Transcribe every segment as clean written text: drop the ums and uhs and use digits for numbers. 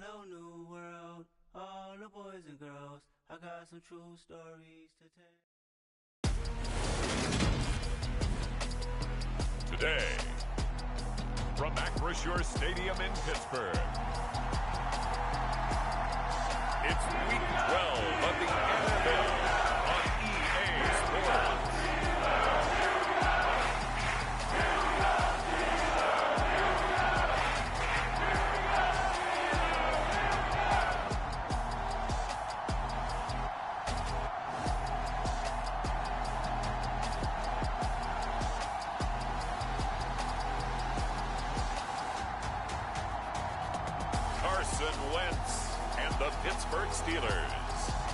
Hello, new world, all the boys and girls. I got some true stories to tell. Today, from Acrisure Stadium in Pittsburgh, it's Week 12 of the NFL on EA Sports. Carson Wentz and the Pittsburgh Steelers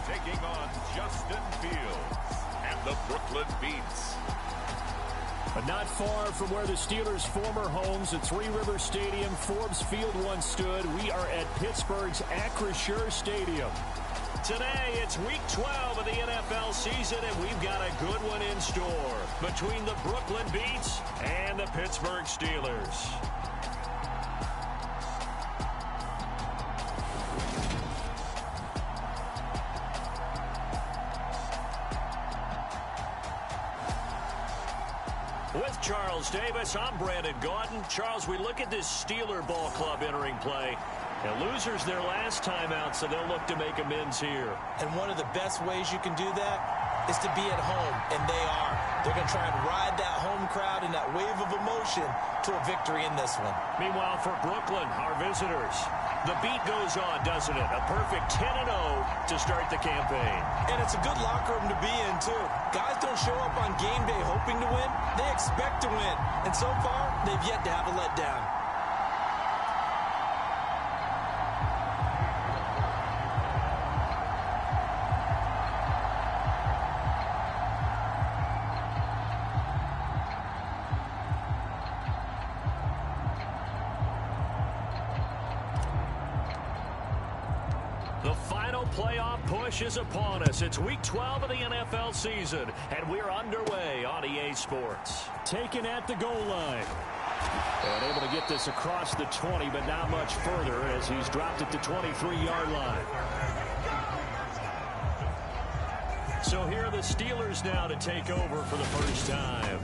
taking on Justin Fields and the Brooklyn Beats. But not far from where the Steelers' former homes at Three River Stadium, Forbes Field once stood, we are at Pittsburgh's Acrisure Stadium. Today, it's Week 12 of the NFL season, and we've got a good one in store between the Brooklyn Beats and the Pittsburgh Steelers. With Charles Davis, I'm Brandon Gaudin. Charles, we look at this Steeler ball club entering play. The losers their last time out, so they'll look to make amends here. And one of the best ways you can do that is to be at home, and they are. They're going to try and ride that home crowd and that wave of emotion to a victory in this one. Meanwhile, for Brooklyn, our visitors, the beat goes on, doesn't it? A perfect 10-0 to start the campaign. And it's a good locker room to be in, too. Guys don't show up on game day hoping to win. They expect to win. And so far, they've yet to have a letdown. The final playoff push is upon us. It's Week 12 of the NFL season, and we're underway on EA Sports. Taken at the goal line. And able to get this across the 20, but not much further as he's dropped at the 23-yard line. So here are the Steelers now to take over for the first time.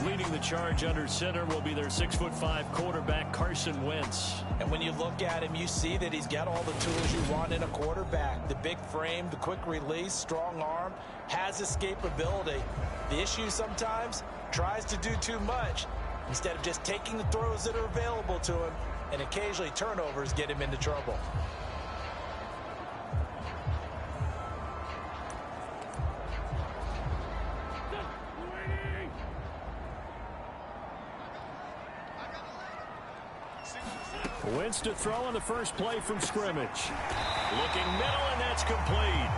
Leading the charge under center will be their 6'5" quarterback, Carson Wentz. And when you look at him, you see that he's got all the tools you want in a quarterback. The big frame, the quick release, strong arm, has escapability. The issue sometimes, tries to do too much instead of just taking the throws that are available to him, and occasionally turnovers get him into trouble. Wentz to throw on the first play from scrimmage. Looking middle, and that's complete.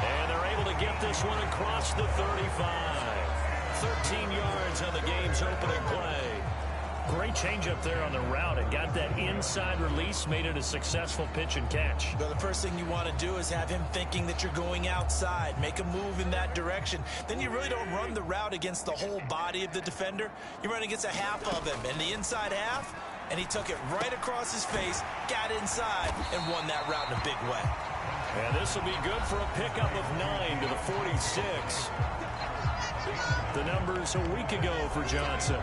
And they're able to get this one across the 35. 13 yards on the game's opening play. Great change up there on the route and got that inside release, made it a successful pitch and catch. Well, the first thing you want to do is have him thinking that you're going outside, make a move in that direction. Then you really don't run the route against the whole body of the defender. You run against a half of him, and the inside half, and he took it right across his face, got inside, and won that route in a big way. And this will be good for a pickup of 9 to the 46. The numbers a week ago for Johnson.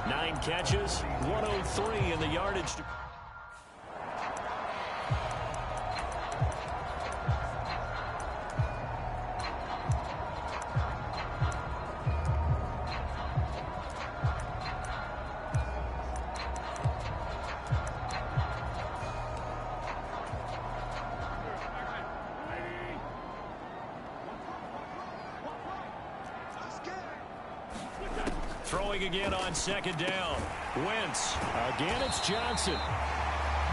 9 catches, 103 in the yardage. Throwing again on second down. Wentz. Again, it's Johnson.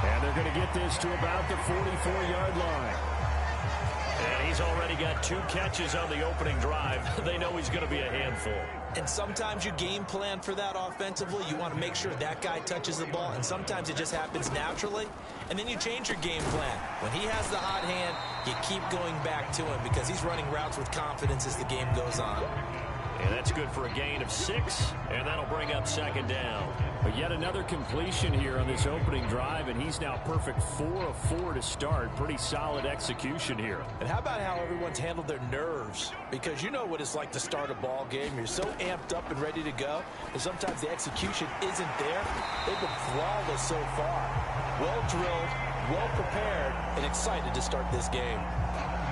And they're going to get this to about the 44-yard line. And he's already got 2 catches on the opening drive. They know he's going to be a handful. And sometimes you game plan for that offensively. You want to make sure that guy touches the ball, and sometimes it just happens naturally. And then you change your game plan. When he has the hot hand, you keep going back to him because he's running routes with confidence as the game goes on. And that's good for a gain of 6, and that'll bring up second down. But yet another completion here on this opening drive, and he's now perfect 4 of 4 to start. Pretty solid execution here. And how about how everyone's handled their nerves? Because you know what it's like to start a ball game. You're so amped up and ready to go, and sometimes the execution isn't there. They've been flawless so far. Well drilled, well prepared, and excited to start this game.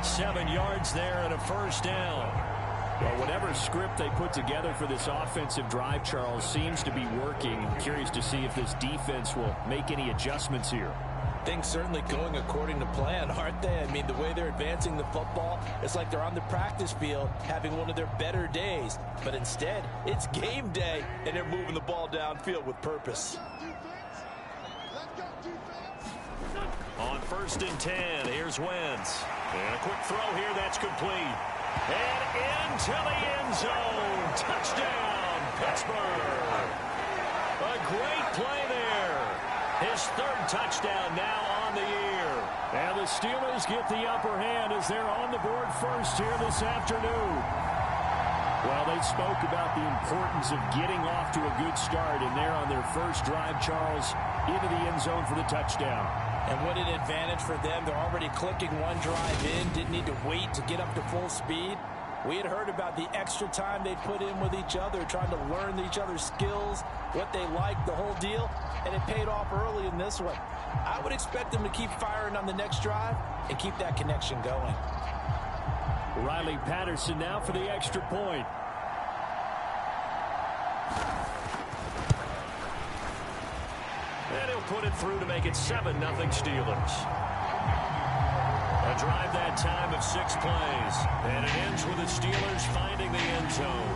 7 yards there and a first down. Well, whatever script they put together for this offensive drive, Charles, seems to be working. I'm curious to see if this defense will make any adjustments here. Things certainly going according to plan, aren't they? I mean, the way they're advancing the football, it's like they're on the practice field having one of their better days. But instead, it's game day, and they're moving the ball downfield with purpose. On 1st and 10, here's Wentz. And a quick throw here, that's complete. And into the end zone. Touchdown, Pittsburgh. A great play there. His 3rd touchdown now on the year. And the Steelers get the upper hand as they're on the board first here this afternoon. Well, they spoke about the importance of getting off to a good start, and they're on their first drive, Charles, into the end zone for the touchdown. And what an advantage for them. They're already clicking one drive in, didn't need to wait to get up to full speed. We had heard about the extra time they put in with each other, trying to learn each other's skills, what they like, the whole deal, and it paid off early in this one. I would expect them to keep firing on the next drive and keep that connection going. Riley Patterson now for the extra point. And he'll put it through to make it 7-0 Steelers. A drive that time of 6 plays. And it ends with the Steelers finding the end zone.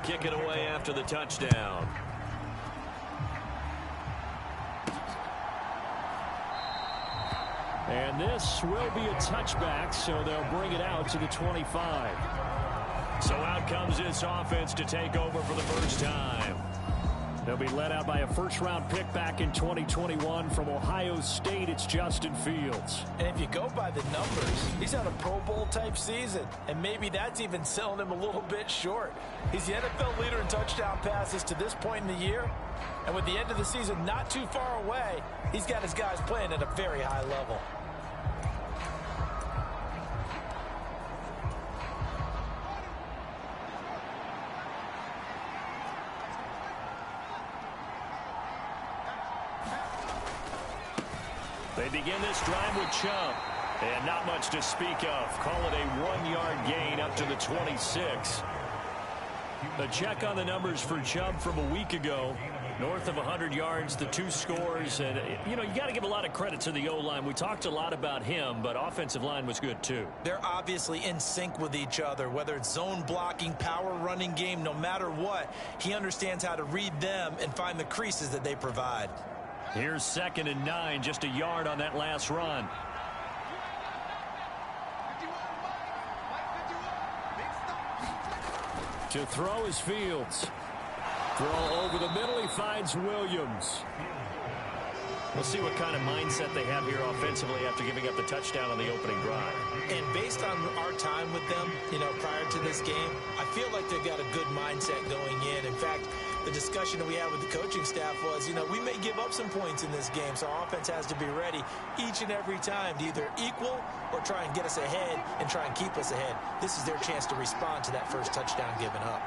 Kick it away after the touchdown. And this will be a touchback, so they'll bring it out to the 25. So out comes this offense to take over for the first time. They'll be led out by a first-round pick back in 2021 from Ohio State. It's Justin Fields. And if you go by the numbers, he's had a Pro Bowl-type season, and maybe that's even selling him a little bit short. He's the NFL leader in touchdown passes to this point in the year, and with the end of the season not too far away, he's got his guys playing at a very high level. They begin this drive with Chubb. And not much to speak of. Call it a 1-yard gain up to the 26. A check on the numbers for Chubb from a week ago. North of 100 yards, the 2 scores. And, you know, you got to give a lot of credit to the O-line. We talked a lot about him, but offensive line was good too. They're obviously in sync with each other, whether it's zone blocking, power running game, no matter what. He understands how to read them and find the creases that they provide. Here's 2nd and 9, just a yard on that last run. To throw is Fields. Throw over the middle, he finds Williams. We'll see what kind of mindset they have here offensively after giving up the touchdown on the opening drive. And based on our time with them, you know, prior to this game, I feel like they've got a good mindset going in. In fact, the discussion that we had with the coaching staff was, you know, we may give up some points in this game, so our offense has to be ready each and every time to either equal or try and get us ahead and try and keep us ahead. This is their chance to respond to that first touchdown given up.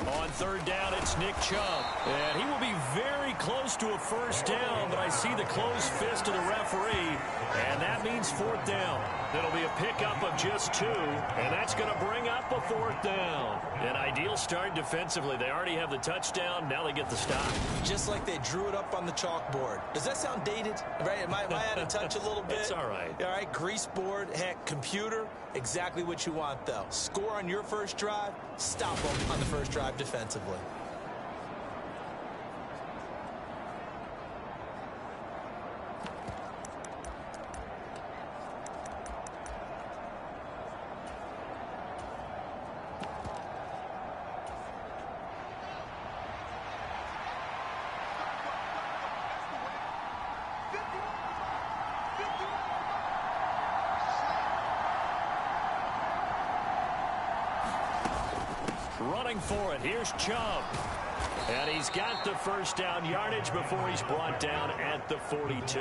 On 3rd down, it's Nick Chubb. And he will be very close to a first down, but I see the closed fist of the referee, and that means 4th down. It'll be a pickup of just 2, and that's going to bring up a 4th down. An ideal start defensively. They already have the touchdown. Now they get the stop. Just like they drew it up on the chalkboard. Does that sound dated? Right? Am I out of touch a little bit? It's all right. All right, grease board, heck, computer, exactly what you want, though. Score on your first drive, stop them on the first drive defensively. running for it. Here's Chubb. And he's got the first down yardage before he's brought down at the 42.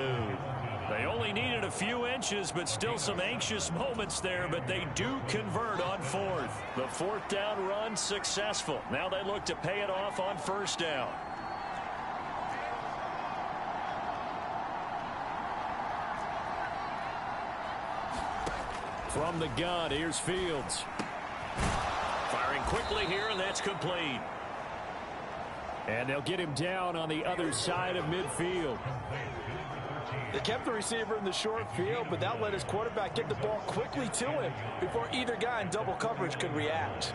They only needed a few inches, but still some anxious moments there, but they do convert on fourth. The fourth down run successful. Now they look to pay it off on first down. From the gun, here's Fields. Firing quickly here, and that's complete. And they'll get him down on the other side of midfield. They kept the receiver in the short field, but that let his quarterback get the ball quickly to him before either guy in double coverage could react.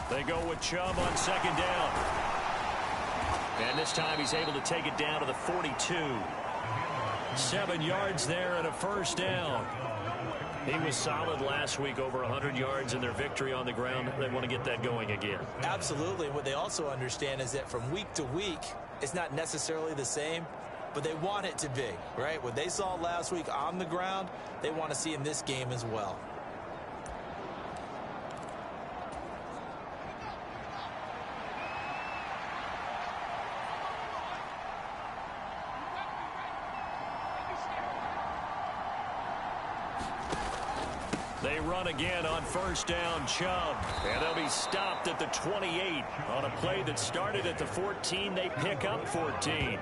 They go with Chubb on second down. And this time he's able to take it down to the 42. 7 yards there and a first down. He was solid last week, over 100 yards in their victory on the ground. They want to get that going again. Absolutely. What they also understand is that from week to week, it's not necessarily the same, but they want it to be, right? What they saw last week on the ground, they want to see in this game as well. They run again on first down, Chubb. And they'll be stopped at the 28. On a play that started at the 14, they pick up 14.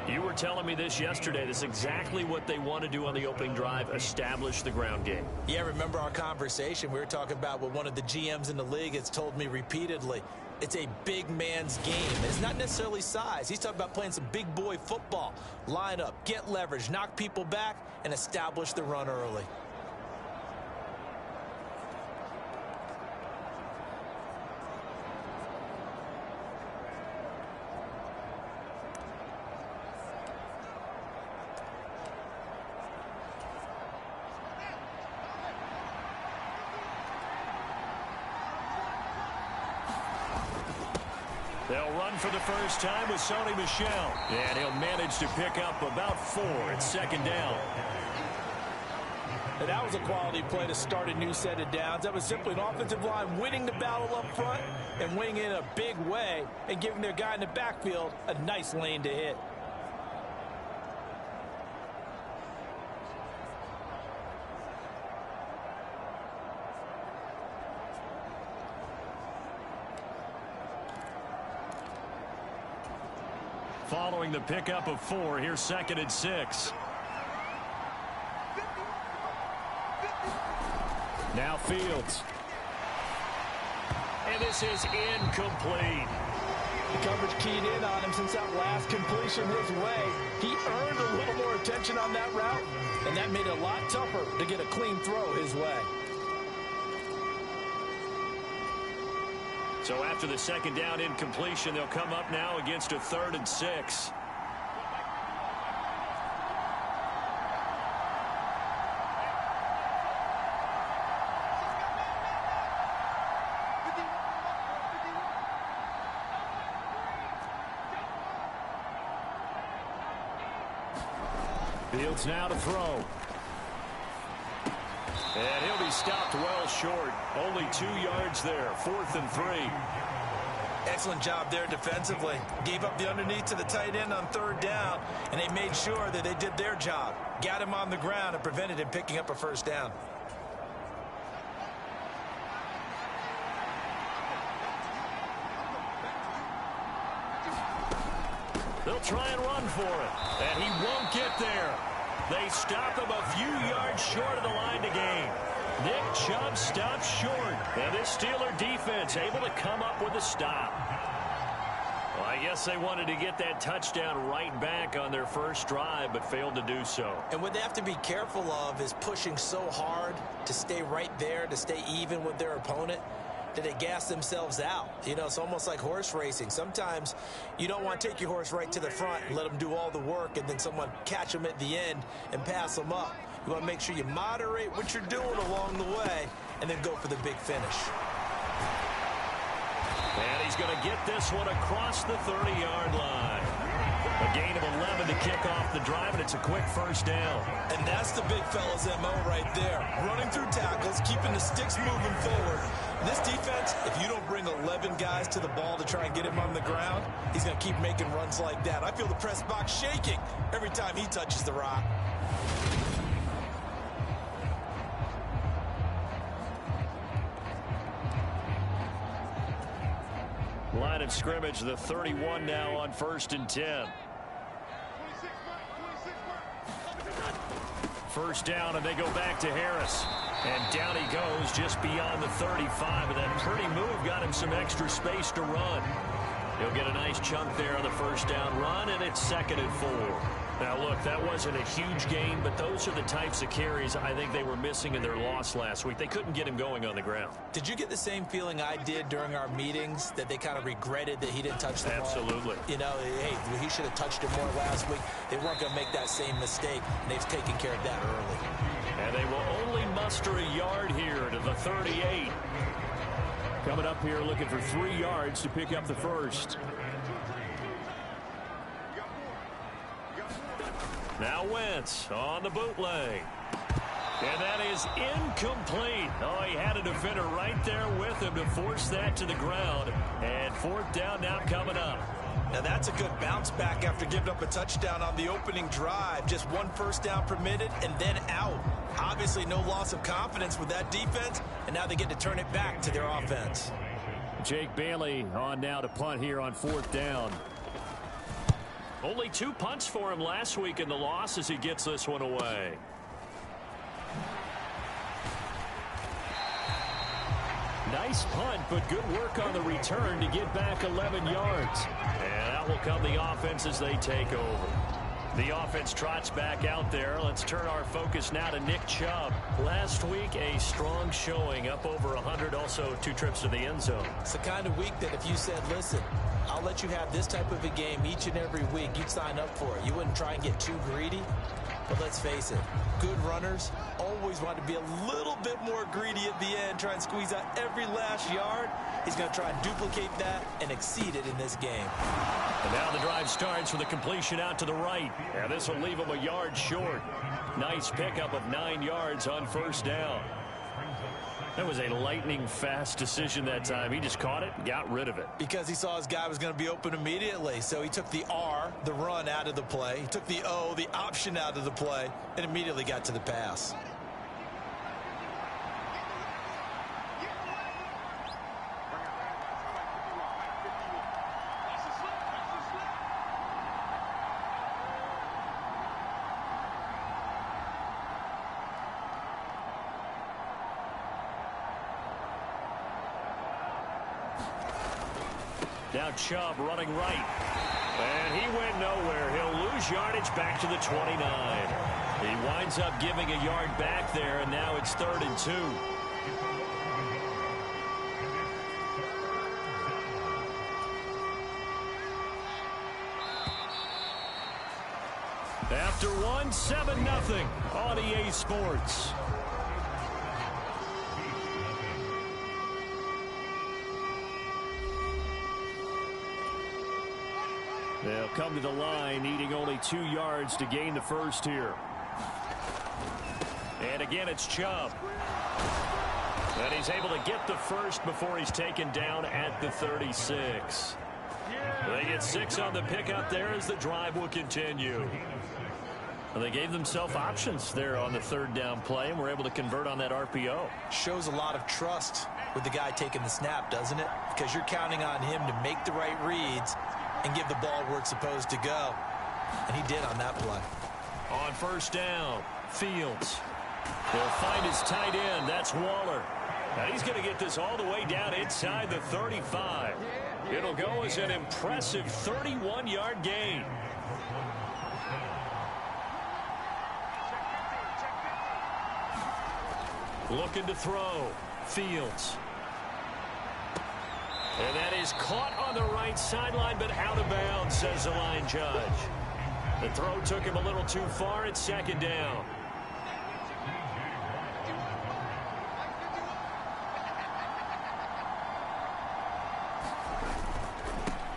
You were telling me this yesterday. This is exactly what they want to do on the opening drive, establish the ground game. Yeah, remember our conversation? We were talking about what one of the GMs in the league has told me repeatedly. It's a big man's game. It's not necessarily size. He's talking about playing some big boy football. Line up, get leverage, knock people back, and establish the run early. They'll run for the first time with Sony Michel. And he'll manage to pick up about 4 at second down. And that was a quality play to start a new set of downs. That was simply an offensive line winning the battle up front and winning it in a big way and giving their guy in the backfield a nice lane to hit. Following the pickup of 4, here's second and 6. Now Fields. And this is incomplete. The coverage keyed in on him since that last completion his way. He earned a little more attention on that route, and that made it a lot tougher to get a clean throw his way. So after the second down incompletion, they'll come up now against a 3rd and 6. Fields now to throw. And he'll be stopped well short. Only 2 yards there. 4th and 3. Excellent job there defensively. Gave up the underneath to the tight end on 3rd down, and they made sure that they did their job. Got him on the ground and prevented him picking up a first down. They'll try and run for it. And he won't get there. They stop him a few yards short of the line to gain. Nick Chubb stopped short. And this Steeler defense able to come up with a stop. Well, I guess they wanted to get that touchdown right back on their first drive, but failed to do so. And what they have to be careful of is pushing so hard to stay right there, to stay even with their opponent, that they gas themselves out. You know, it's almost like horse racing. Sometimes you don't want to take your horse right to the front and let them do all the work and then someone catch them at the end and pass them up. You want to make sure you moderate what you're doing along the way and then go for the big finish. And he's going to get this one across the 30-yard line. A gain of 11 to kick off the drive, and it's a quick first down. And that's the big fella's MO right there. Running through tackles, keeping the sticks moving forward. This defense, if you don't bring 11 guys to the ball to try and get him on the ground, he's going to keep making runs like that. I feel the press box shaking every time he touches the rock. Line of scrimmage, the 31 now on 1st and 10. First down, and they go back to Harris. And down he goes just beyond the 35. And that pretty move got him some extra space to run. He'll get a nice chunk there on the first down run, and it's 2nd and 4. Now, look, that wasn't a huge gain, but those are the types of carries I think they were missing in their loss last week. They couldn't get him going on the ground. Did you get the same feeling I did during our meetings, that they kind of regretted that he didn't touch the ball? Absolutely. You know, hey, he should have touched it more last week. They weren't going to make that same mistake, and they've taken care of that early. And they will only muster a yard here to the 38. Coming up here looking for 3 yards to pick up the first. Now Wentz on the bootleg. And that is incomplete. Oh, he had a defender right there with him to force that to the ground. And 4th down now coming up. Now that's a good bounce back after giving up a touchdown on the opening drive. Just 1 first down permitted and then out. Obviously no loss of confidence with that defense, and now they get to turn it back to their offense. Jake Bailey on now to punt here on 4th down. Only 2 punts for him last week in the loss as he gets this one away. Nice punt, but good work on the return to get back 11 yards. And out will come the offense as they take over. The offense trots back out there. Let's turn our focus now to Nick Chubb. Last week, a strong showing, up over 100, also 2 trips to the end zone. It's the kind of week that if you said, listen, I'll let you have this type of a game each and every week, you'd sign up for it. You wouldn't try and get too greedy. But let's face it, good runners always want to be a little bit more greedy at the end, try and squeeze out every last yard. He's going to try and duplicate that and exceed it in this game. And now the drive starts with a completion out to the right. And this will leave him a yard short. Nice pickup of 9 yards on first down. That was a lightning-fast decision that time. He just caught it and got rid of it. Because he saw his guy was going to be open immediately. So he took the R, the run, out of the play. He took the O, the option, out of the play, and immediately got to the pass. Now Chubb running right. And he went nowhere. He'll lose yardage back to the 29. He winds up giving a yard back there, and now it's 3rd and 2. After 1, 7-0 on EA Sports. They'll come to the line, needing only 2 yards to gain the first here. And again, it's Chubb. And he's able to get the first before he's taken down at the 36. They get 6 on the pickup there as the drive will continue. Well, they gave themselves options there on the 3rd down play and were able to convert on that RPO. Shows a lot of trust with the guy taking the snap, doesn't it? Because you're counting on him to make the right reads and give the ball where it's supposed to go. And he did on that play. On first down, Fields. They'll find his tight end. That's Waller. Now he's going to get this all the way down inside the 35. It'll go as an impressive 31-yard gain. Looking to throw. Fields. And that is caught on the right sideline, but out of bounds, says the line judge. The throw took him a little too far. It's 2nd down.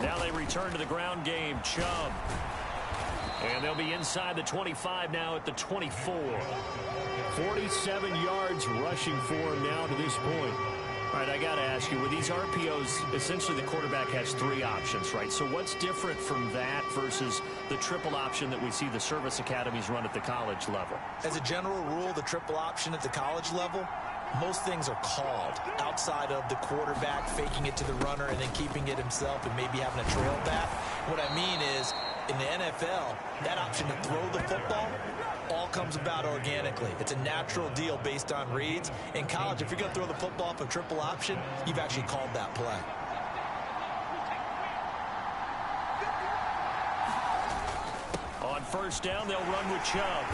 Now they return to the ground game. Chubb. And they'll be inside the 25 now at the 24. 47 yards rushing for him now to this point. All right, I got to ask you, with these RPOs, essentially the quarterback has 3 options, right? So what's different from that versus the triple option that we see the service academies run at the college level? As a general rule, the triple option at the college level, most things are called outside of the quarterback faking it to the runner and then keeping it himself and maybe having a trail back. What I mean is, in the NFL, that option to throw the football all comes about organically. It's a natural deal based on reads. In college, if you're going to throw the football off a triple option, you've actually called that play. On first down, they'll run with Chubb.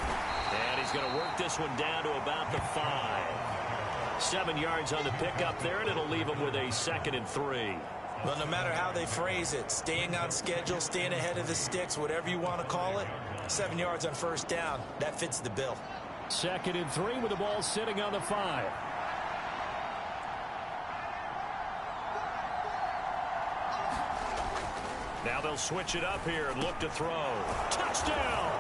And he's going to work this one down to about the 5. 7 yards on the pickup there, and it'll leave him with a 2nd and 3. Well, no matter how they phrase it, staying on schedule, staying ahead of the sticks, whatever you want to call it, 7 yards on first down, that fits the bill. 2nd and 3 with the ball sitting on the 5. Now they'll switch it up here and look to throw. Touchdown!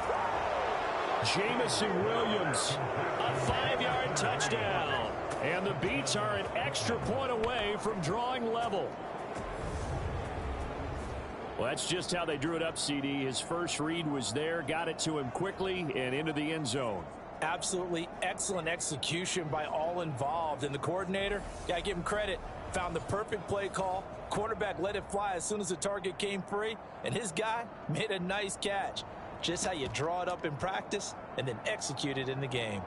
Jamison Williams, a 5-yard touchdown. And the Beats are an extra point away from drawing level. Well, that's just how they drew it up, CD. His first read was there, got it to him quickly, and into the end zone. Absolutely excellent execution by all involved. And the coordinator, got to give him credit, found the perfect play call. Quarterback let it fly as soon as the target came free, and his guy made a nice catch. Just how you draw it up in practice and then execute it in the game.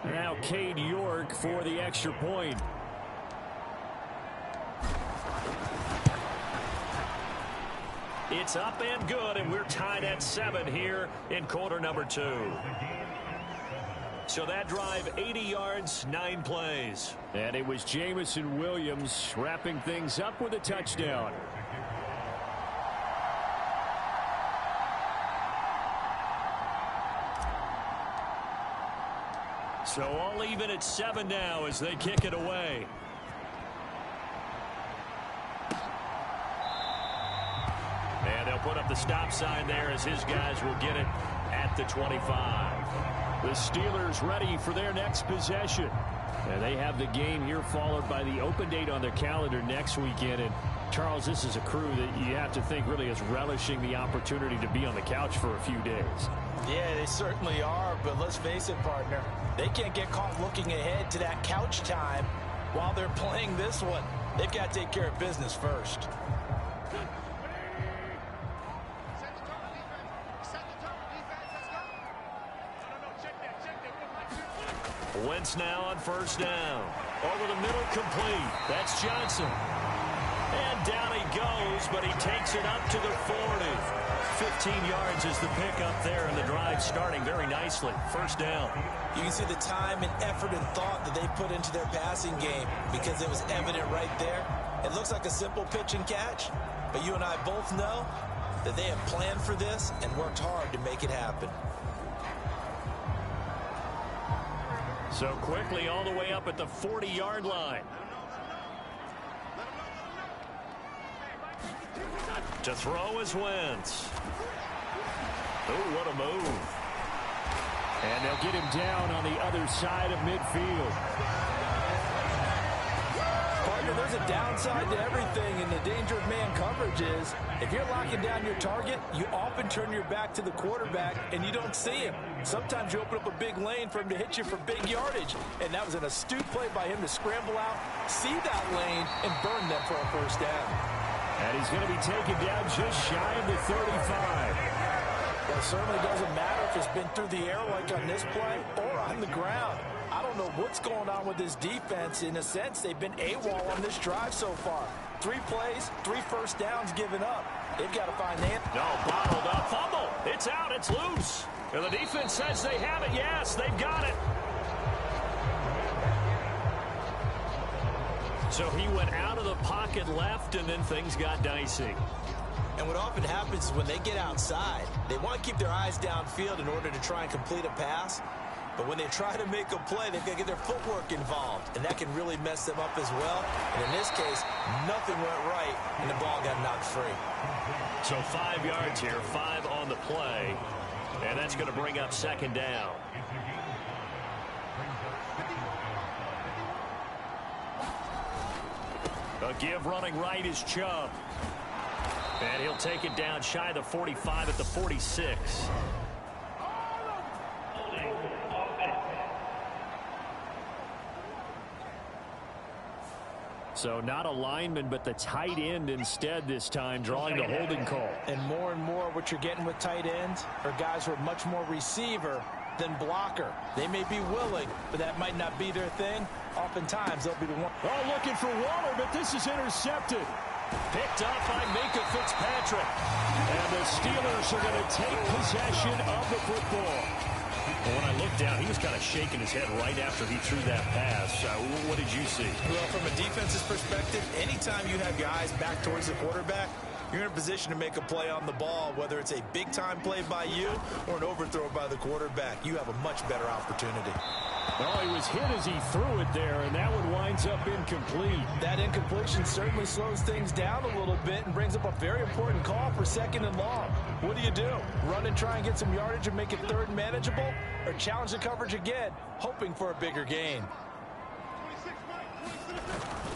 Now Cade York for the extra point. It's up and good, and we're tied at 7 here in quarter number 2. So that drive, 80 yards, 9 plays. And it was Jamison Williams wrapping things up with a touchdown. So all even at 7 now as they kick it away. And they'll put up the stop sign there as his guys will get it at the 25. The Steelers ready for their next possession. And they have the game here followed by the open date on their calendar next weekend. And Charles, this is a crew that you have to think really is relishing the opportunity to be on the couch for a few days. Yeah, they certainly are, but let's face it, partner. They can't get caught looking ahead to that couch time while they're playing this one. They've got to take care of business first. Wentz now on first down. Over the middle, complete. That's Johnson. And down he goes, but he takes it up to the 40. 15 yards is the pickup there, and the drive starting very nicely. First down. You can see the time and effort and thought that they put into their passing game because it was evident right there. It looks like a simple pitch and catch, but you and I both know that they have planned for this and worked hard to make it happen. So quickly all the way up at the 40-yard line. To throw is Wentz. Oh, what a move. And they'll get him down on the other side of midfield. Partner, there's a downside to everything, and the danger of man coverage is if you're locking down your target, you often turn your back to the quarterback and you don't see him. Sometimes you open up a big lane for him to hit you for big yardage, and that was an astute play by him to scramble out, see that lane, and burn them for a first down. And he's going to be taken down just shy of the 35. Well, it certainly doesn't matter if it's been through the air like on this play or on the ground. I don't know what's going on with this defense. In a sense, they've been AWOL on this drive so far. 3 plays, 3 first downs given up. They've got to find the answer. No, bottled up. Fumble. It's out. It's loose. And the defense says they have it. Yes, they've got it. So he went out of the pocket left, and then things got dicey. And what often happens is when they get outside, they want to keep their eyes downfield in order to try and complete a pass. But when they try to make a play, they've got to get their footwork involved, and that can really mess them up as well. And in this case, nothing went right, and the ball got knocked free. So 5 yards here, 5 on the play, and that's going to bring up second down. A give running right is Chubb. And he'll take it down shy of the 45 at the 46. So not a lineman, but the tight end instead this time, drawing the holding call. And more what you're getting with tight ends are guys who are much more receiver than blocker. They may be willing, but that might not be their thing. Oftentimes, they'll be the one. Oh, looking for Waller, but this is intercepted. Picked up by Minka Fitzpatrick. And the Steelers are going to take possession of the football. Well, when I looked down, he was kind of shaking his head right after he threw that pass. What did you see? Well, from a defense's perspective, anytime you have your eyes back towards the quarterback, you're in a position to make a play on the ball, whether it's a big-time play by you or an overthrow by the quarterback. You have a much better opportunity. Oh, he was hit as he threw it there, and that one winds up incomplete. That incompletion certainly slows things down a little bit and brings up a very important call for second and long. What do? Run and try and get some yardage and make it third manageable, or challenge the coverage again, hoping for a bigger gain?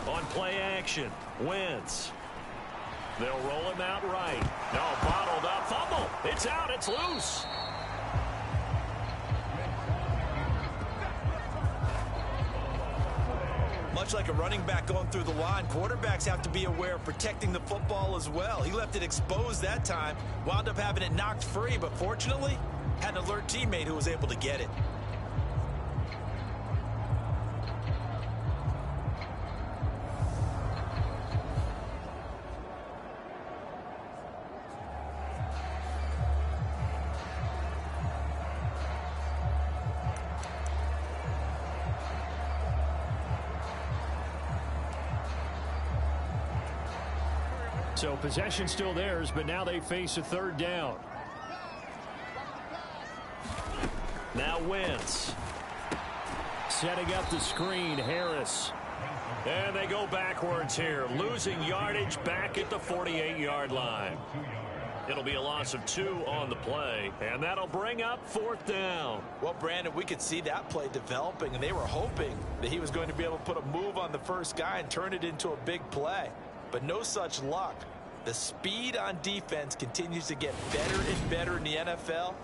On play action, Wentz. They'll roll him out right. No, bottled up, fumble. It's out, it's loose. Much like a running back going through the line, quarterbacks have to be aware of protecting the football as well. He left it exposed that time, wound up having it knocked free, but fortunately, had an alert teammate who was able to get it. So possession still theirs, but now they face a third down. Now Wentz. Setting up the screen, Harris. And they go backwards here, losing yardage back at the 48-yard line. It'll be a loss of 2 on the play, and that'll bring up fourth down. Well, Brandon, we could see that play developing, and they were hoping that he was going to be able to put a move on the first guy and turn it into a big play. But no such luck. The speed on defense continues to get better and better in the NFL.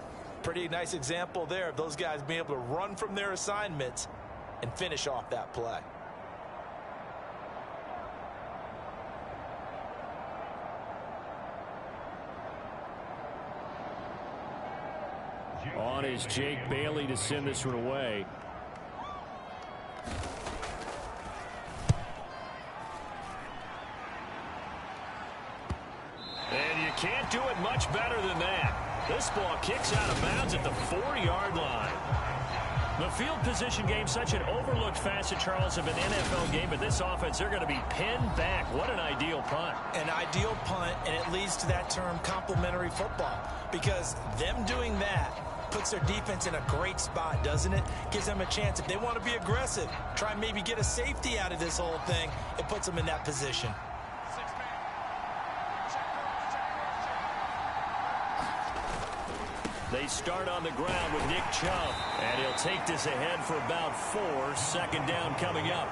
Pretty nice example there of those guys being able to run from their assignments and finish off that play. On is Jake Bailey to send this one away. And you can't do it much better than that. This ball kicks out of bounds at the 4-yard line. The field position game, such an overlooked facet, Charles, of an NFL game, but this offense, they're going to be pinned back. What an ideal punt. An ideal punt, and it leads to that term complementary football, because them doing that puts their defense in a great spot, doesn't it? Gives them a chance. If they want to be aggressive, try and maybe get a safety out of this whole thing, it puts them in that position. They start on the ground with Nick Chubb, and he'll take this ahead for about 4. Second down coming up.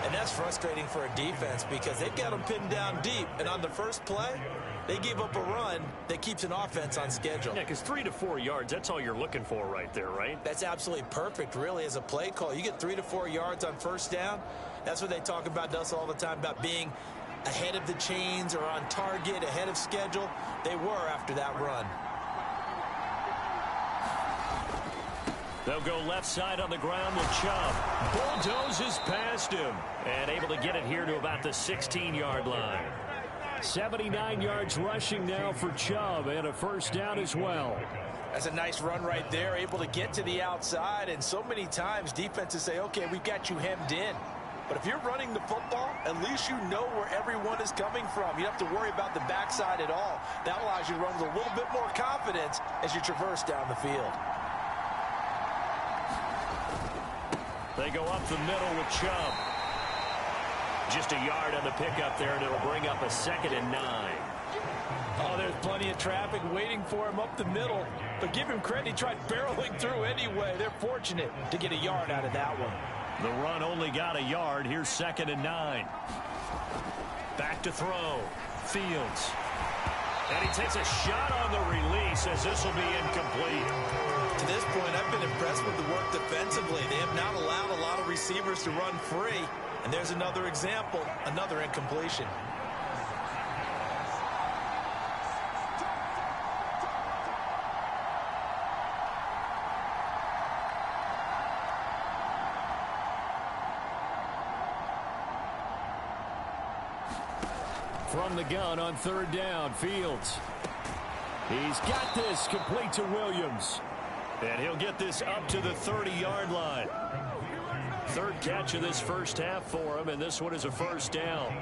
And that's frustrating for a defense because they've got them pinned down deep, and on the first play, they gave up a run that keeps an offense on schedule. Yeah, because 3 to 4 yards, that's all you're looking for right there, right? That's absolutely perfect, really, as a play call. You get 3 to 4 yards on first down. That's what they talk about to us all the time, about being ahead of the chains or on target, ahead of schedule. They were after that run. They'll go left side on the ground with Chubb. Bulldozes past him and able to get it here to about the 16-yard line. 79 yards rushing now for Chubb, and a first down as well. That's a nice run right there, able to get to the outside, and so many times defenses say, okay, we've got you hemmed in. But if you're running the football, at least you know where everyone is coming from. You don't have to worry about the backside at all. That allows you to run with a little bit more confidence as you traverse down the field. They go up the middle with Chubb. Just a yard on the pickup there, and it'll bring up a 2nd and 9. Oh, there's plenty of traffic waiting for him up the middle. But give him credit, he tried barreling through anyway. They're fortunate to get a yard out of that one. The run only got a yard. Here's 2nd and 9. Back to throw. Fields. And he takes a shot on the release as this will be incomplete. To this point, I've been impressed with the work defensively. They have not allowed a lot of receivers to run free. And there's another example, another incompletion. From the gun on 3rd down, Fields. He's got this complete to Williams. And he'll get this up to the 30-yard line. 3rd catch of this first half for him, and this one is a 1st down.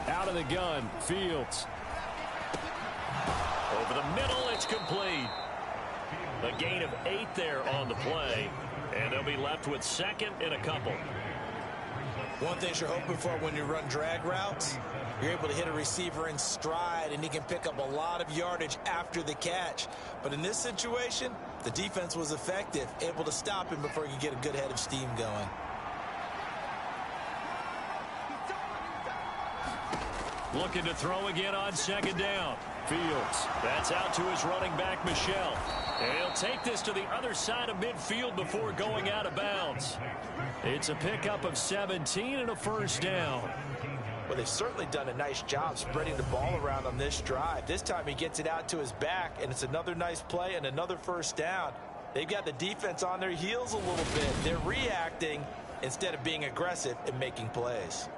Out of the gun, Fields. Over the middle, it's complete. A gain of 8 there on the play, and they'll be left with 2nd and a couple. One thing you're hoping for when you run drag routes, you're able to hit a receiver in stride, and he can pick up a lot of yardage after the catch. But in this situation, the defense was effective, able to stop him before he could get a good head of steam going. Looking to throw again on 2nd down. Fields. That's out to his running back, Michel. And he'll take this to the other side of midfield before going out of bounds. It's a pickup of 17 and a 1st down. Well, they've certainly done a nice job spreading the ball around on this drive. This time he gets it out to his back, and it's another nice play and another 1st down. They've got the defense on their heels a little bit. They're reacting instead of being aggressive and making plays.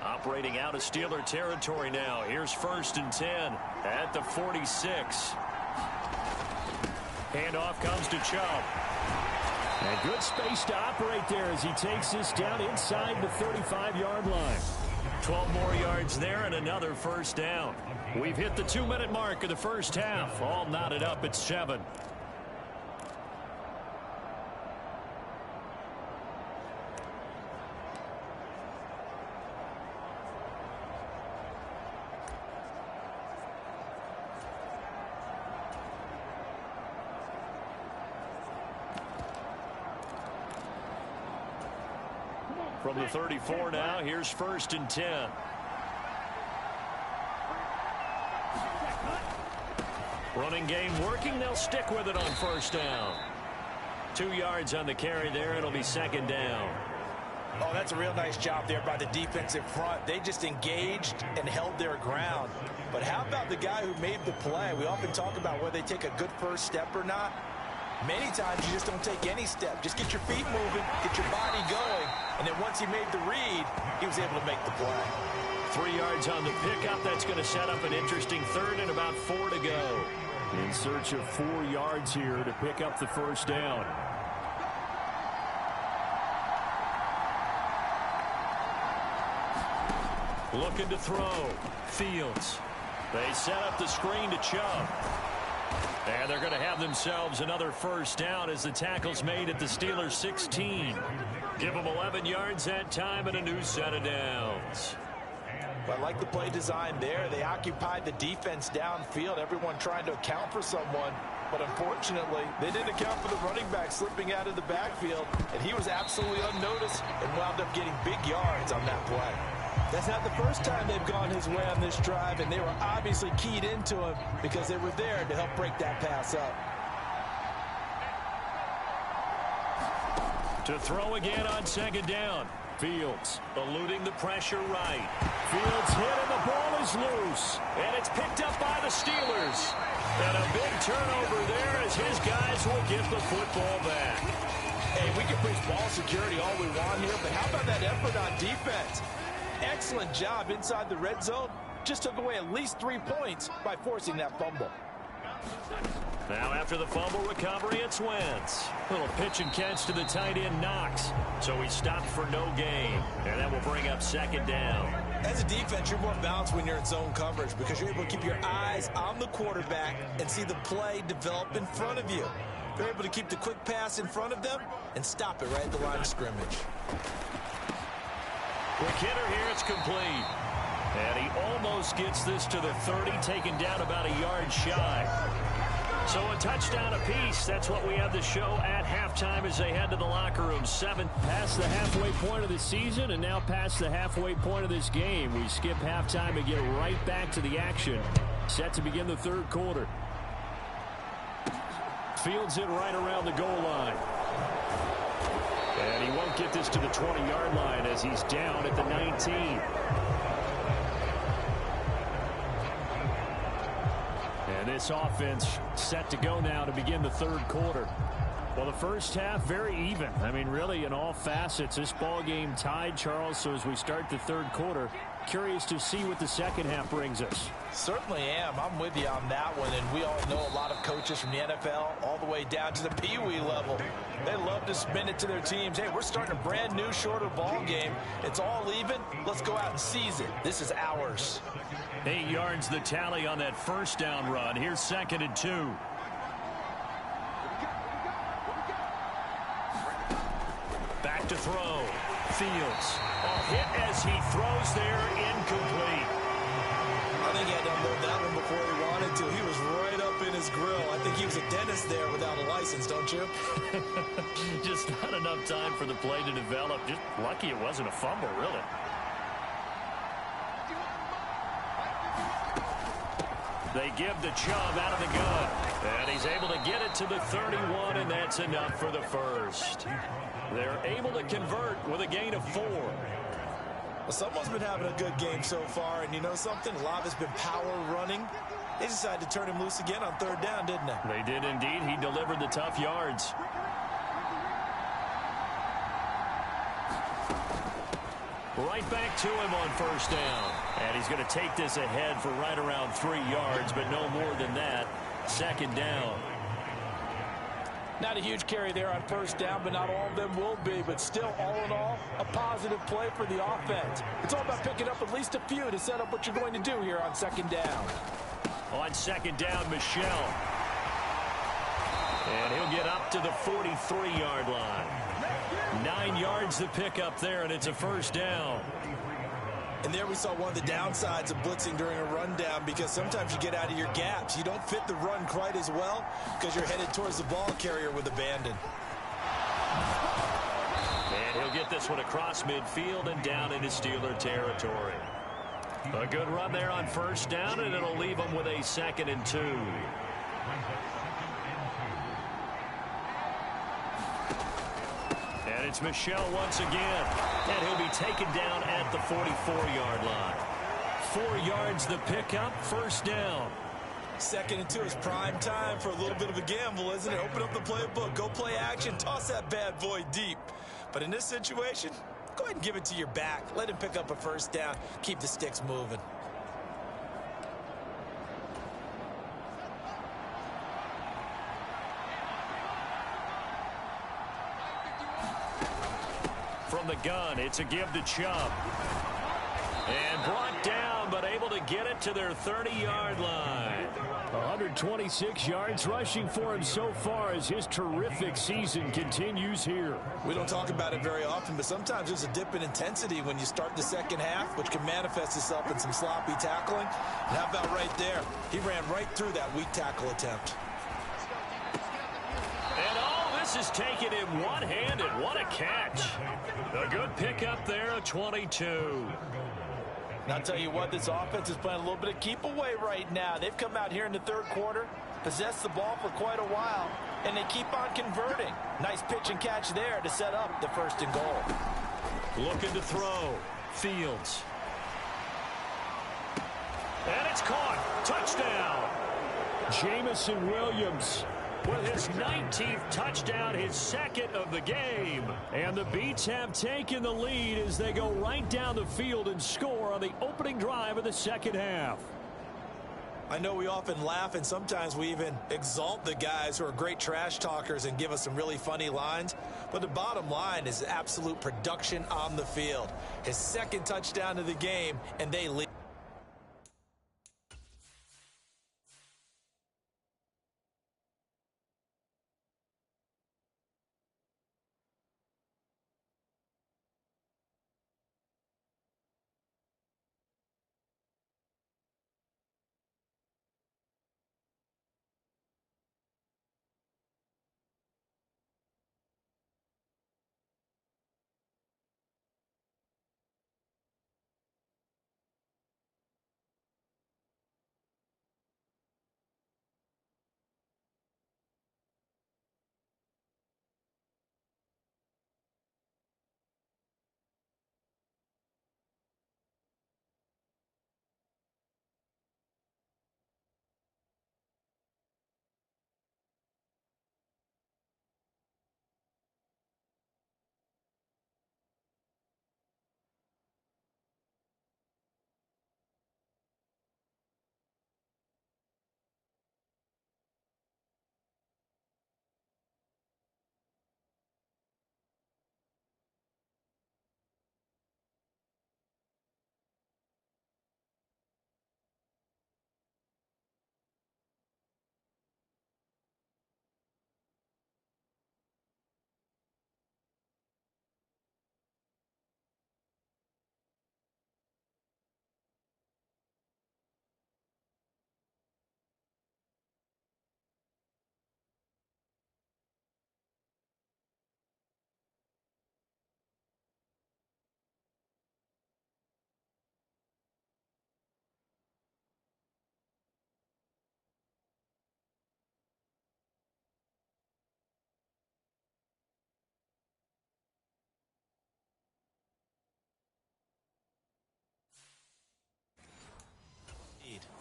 Operating out of Steeler territory now. Here's 1st and 10 at the 46. Handoff comes to Chubb. And good space to operate there as he takes this down inside the 35-yard line. 12 more yards there and another 1st down. We've hit the 2-minute mark of the first half. All knotted up at 7. From the 34 now, here's 1st and 10. Running game working. They'll stick with it on 1st down. 2 yards on the carry there. It'll be 2nd down. Oh, that's a real nice job there by the defensive front. They just engaged and held their ground. But how about the guy who made the play? We often talk about whether they take a good first step or not. Many times you just don't take any step. Just get your feet moving, get your body going, and then once he made the read, he was able to make the play. 3 yards on the pickup. That's going to set up an interesting 3rd and about 4 to go. In search of 4 yards here to pick up the 1st down. Looking to throw. Fields. They set up the screen to Chubb. And they're going to have themselves another 1st down as the tackle's made at the Steelers' 16. Give them 11 yards that time and a new set of downs. But I like the play design there. They occupied the defense downfield, everyone trying to account for someone. But unfortunately, they didn't account for the running back slipping out of the backfield. And he was absolutely unnoticed and wound up getting big yards on that play. That's not the first time they've gone his way on this drive, and they were obviously keyed into him because they were there to help break that pass up. To throw again on 2nd down. Fields eluding the pressure right. Fields hit and the ball is loose. And it's picked up by the Steelers. And a big turnover there as his guys will get the football back. Hey, we can preach ball security all we want here, but how about that effort on defense? Excellent job inside the red zone. Just took away at least 3 points by forcing that fumble. Now after the fumble recovery, it's Wentz. Little pitch and catch to the tight end Knox. So he stopped for no gain. And that will bring up second down. As a defense, you're more balanced when you're in zone coverage because you're able to keep your eyes on the quarterback and see the play develop in front of you. You're able to keep the quick pass in front of them and stop it right at the line of scrimmage. Quick hitter here, it's complete. And he almost gets this to the 30, taken down about a yard shy. So a touchdown apiece. That's what we have the show at halftime as they head to the locker room. 7 past the halfway point of the season and now past the halfway point of this game. We skip halftime and get right back to the action. Set to begin the third quarter. Fields it right around the goal line. And he won't get this to the 20-yard line as he's down at the 19. And this offense set to go now to begin the third quarter. Well, the first half, very even. I mean, really, in all facets, this ball game tied, Charles. So as we start the third quarter, curious to see what the second half brings us. Certainly am. I'm with you on that one. And we all know a lot of coaches from the NFL all the way down to the Pee-wee level. They love to spin it to their teams. Hey, we're starting a brand new, shorter ball game. It's all even. Let's go out and seize it. This is ours. 8 yards the tally on that first down run. Here's 2nd and 2. Back to throw. Fields. A hit as he throws there, incomplete. I think he had to unload that one before he wanted to. He was right up in his grill. I think he was a dentist there without a license, don't you? Just not enough time for the play to develop. Just lucky it wasn't a fumble, really. They give the Chubb out of the gun. And he's able to get it to the 31, and that's enough for the first. They're able to convert with a gain of 4. Well, someone's been having a good game so far, and you know something? A lot has been power running. They decided to turn him loose again on third down, didn't they? They did indeed. He delivered the tough yards. Right back to him on first down. And he's going to take this ahead for right around 3 yards, but no more than that. Second down. Not a huge carry there on first down, but not all of them will be. But still, all in all, a positive play for the offense. It's all about picking up at least a few to set up what you're going to do here on second down. On second down, Michel. And he'll get up to the 43-yard line. 9 yards to pick up there, and it's a first down. And there we saw one of the downsides of blitzing during a rundown, because sometimes you get out of your gaps. You don't fit the run quite as well because you're headed towards the ball carrier with abandon. And he'll get this one across midfield and down into Steeler territory. A good run there on first down, and it'll leave them with a 2nd and 2. And it's Michel once again. And he'll be taken down at the 44-yard line. 4 yards the pickup, first down. 2nd and 2 is prime time for a little bit of a gamble, isn't it? Open up the playbook, go play action, toss that bad boy deep. But in this situation, go ahead and give it to your back. Let him pick up a first down. Keep the sticks moving. From the gun, it's a give to Chubb. And brought down, but able to get it to their 30-yard line. 126 yards rushing for him so far as his terrific season continues here. We don't talk about it very often, but sometimes there's a dip in intensity when you start the second half, which can manifest itself in some sloppy tackling. And how about right there? He ran right through that weak tackle attempt. And all this is taken in one-handed. What a catch. A good pickup there, a 22. And I'll tell you what, this offense is playing a little bit of keep away right now. They've come out here in the third quarter, possessed the ball for quite a while, and they keep on converting. Nice pitch and catch there to set up the 1st and goal. Looking to throw. Fields. And it's caught. Touchdown. Jamison Williams with his 19th touchdown, his second of the game. And the Beats have taken the lead as they go right down the field and score on the opening drive of the second half. I know we often laugh and sometimes we even exalt the guys who are great trash talkers and give us some really funny lines. But the bottom line is absolute production on the field. His second touchdown of the game, and they lead.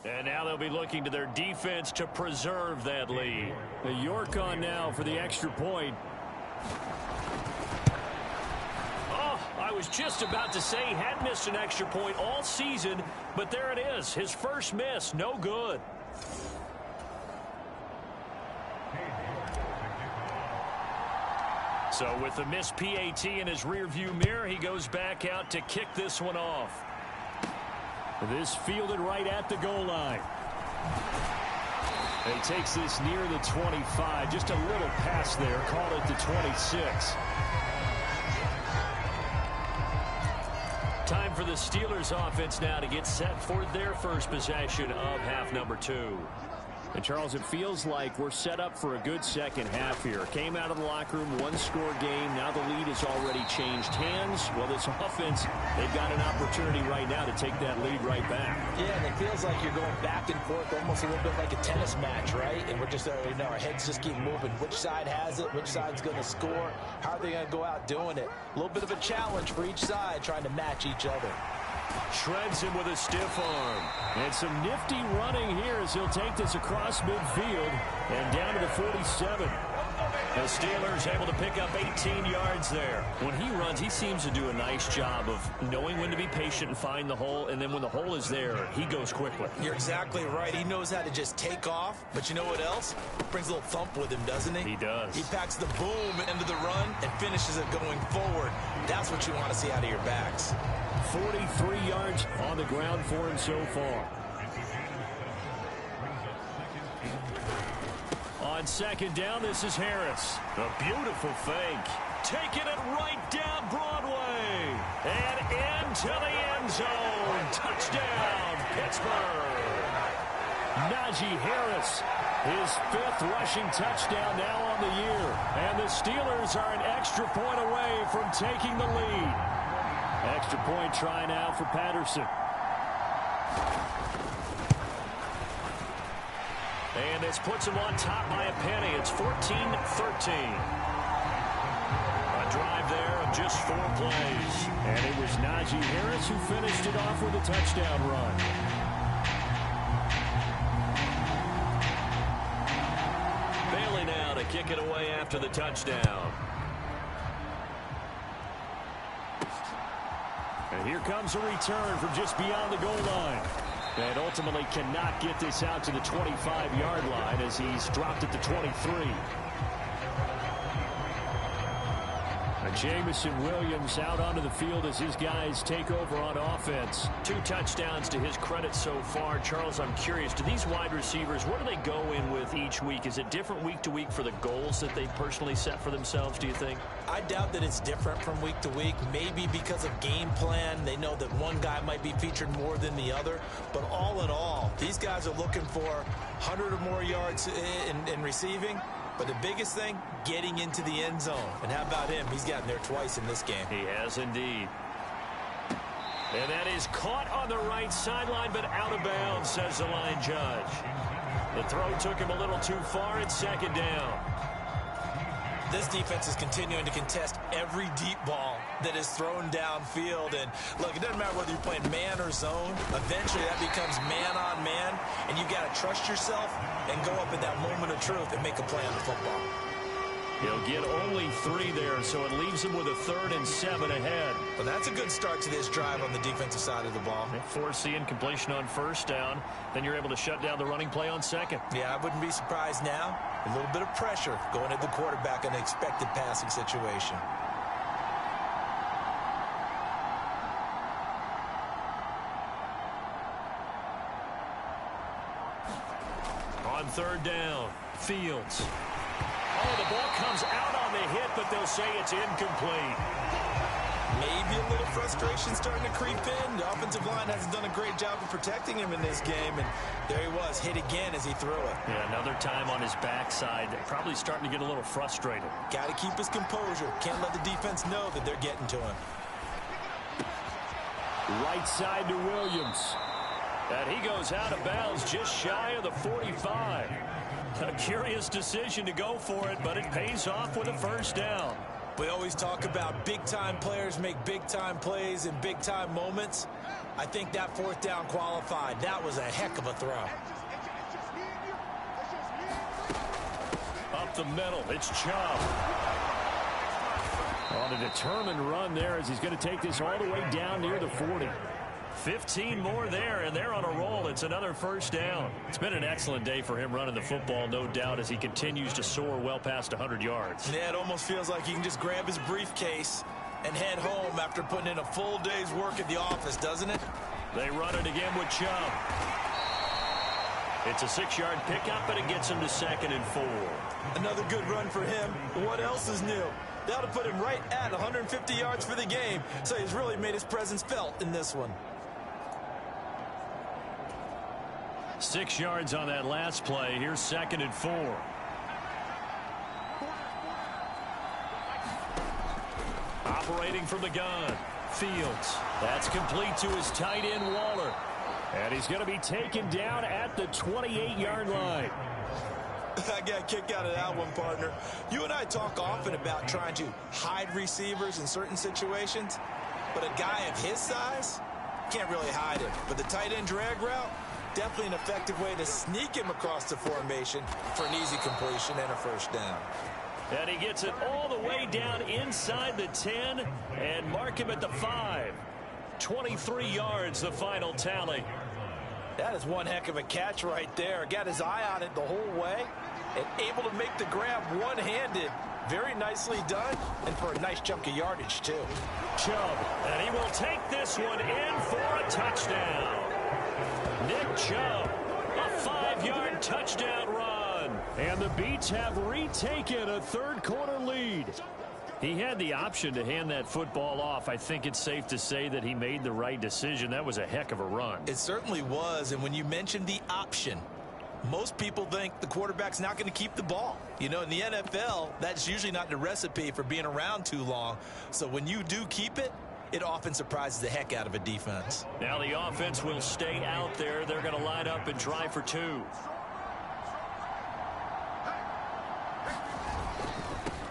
And now they'll be looking to their defense to preserve that lead. The York on now for the extra point. Oh, I was just about to say he had missed an extra point all season, but there it is. His first miss, no good. So with the missed PAT in his rearview mirror, he goes back out to kick this one off. This fielded right at the goal line. He takes this near the 25. Just a little pass there. Call it the 26. Time for the Steelers offense now to get set for their first possession of half number 2. And, Charles, it feels like we're set up for a good second half here. Came out of the locker room, one-score game. Now the lead has already changed hands. Well, this offense, they've got an opportunity right now to take that lead right back. Yeah, and it feels like you're going back and forth, almost a little bit like a tennis match, right? And we're just, our heads just keep moving. Which side has it? Which side's going to score? How are they going to go out doing it? A little bit of a challenge for each side, trying to match each other. Shreds him with a stiff arm. And some nifty running here as he'll take this across midfield and down to the 47. The Steelers able to pick up 18 yards there. When he runs, he seems to do a nice job of knowing when to be patient and find the hole, and then when the hole is there, he goes quickly. You're exactly right. He knows how to just take off, but you know what else? Brings a little thump with him, doesn't he? He does. He packs the boom into the run and finishes it going forward. That's what you want to see out of your backs. 43 yards on the ground for him so far. On second down, this is Harris. A beautiful fake. Taking it right down Broadway. And into the end zone. Touchdown, Pittsburgh. Najee Harris, his 5th rushing touchdown now on the year. And the Steelers are an extra point away from taking the lead. Extra point try now for Patterson. And this puts him on top by a penny. It's 14-13. A drive there of just 4 plays. And it was Najee Harris who finished it off with a touchdown run. Bailey now kick it away after the touchdown. And here comes a return from just beyond the goal line. And ultimately cannot get this out to the 25-yard line as he's dropped at the 23. Jamison Williams out onto the field as his guys take over on offense. 2 touchdowns to his credit so far. Charles, I'm curious, do these wide receivers, what do they go in with each week? Is it different week to week for the goals that they personally set for themselves, do you think? I doubt that it's different from week to week. Maybe because of game plan, they know that one guy might be featured more than the other. But all in all, these guys are looking for 100 or more yards in receiving. But the biggest thing, getting into the end zone. And how about him? He's gotten there twice in this game. He has indeed. And that is caught on the right sideline, but out of bounds, says the line judge. The throw took him a little too far. It's second down. This defense is continuing to contest every deep ball that is thrown downfield. And look, it doesn't matter whether you're playing man or zone. Eventually that becomes man on man, and you got to trust yourself and go up in that moment of truth and make a play on the football. He'll get only 3 there, so it leaves him with a 3rd and 7 ahead. Well, that's a good start to this drive on the defensive side of the ball. Force the incompletion on first down. Then you're able to shut down the running play on second. Yeah, I wouldn't be surprised now. A little bit of pressure going at the quarterback in an expected passing situation. On 3rd down, Fields. Oh, the ball comes out on the hit, but they'll say it's incomplete. Maybe a little frustration starting to creep in. The offensive line hasn't done a great job of protecting him in this game, and there he was, hit again as he threw it. Yeah, another time on his backside, probably starting to get a little frustrated. Got to keep his composure. Can't let the defense know that they're getting to him. Right side to Williams. And he goes out of bounds just shy of the 45. A curious decision to go for it, but it pays off with a first down. We always talk about big-time players make big-time plays in big-time moments. I think that 4th down qualified. That was a heck of a throw. Up the middle, it's Chubb. On a determined run there as he's going to take this all the way down near the 40. 15 more there, and they're on a roll. It's another first down. It's been an excellent day for him running the football, no doubt, as he continues to soar well past 100 yards. Yeah, it almost feels like he can just grab his briefcase and head home after putting in a full day's work at the office, doesn't it? They run it again with Chubb. It's a 6-yard pickup, and it gets him to 2nd and 4. Another good run for him. What else is new? That'll put him right at 150 yards for the game, so he's really made his presence felt in this one. 6 yards on that last play. Here's 2nd and 4. Operating from the gun. Fields. That's complete to his tight end, Waller. And he's going to be taken down at the 28-yard line. I got a kick out of that one, partner. You and I talk often about trying to hide receivers in certain situations, but a guy of his size can't really hide him. But the tight end drag route, definitely an effective way to sneak him across the formation for an easy completion and a first down. And he gets it all the way down inside the 10 and mark him at the 5. 23 yards, the final tally. That is one heck of a catch right there. Got his eye on it the whole way and able to make the grab one-handed. Very nicely done, and for a nice chunk of yardage, too. Chubb, and he will take this one in for a touchdown. Nick Chubb, a 5-yard touchdown run. And the Beats have retaken a third-quarter lead. He had the option to hand that football off. I think it's safe to say that he made the right decision. That was a heck of a run. It certainly was, and when you mentioned the option, most people think the quarterback's not going to keep the ball. You know, in the NFL, that's usually not the recipe for being around too long. So when you do keep it, it often surprises the heck out of a defense. Now the offense will stay out there. They're going to line up and try for 2.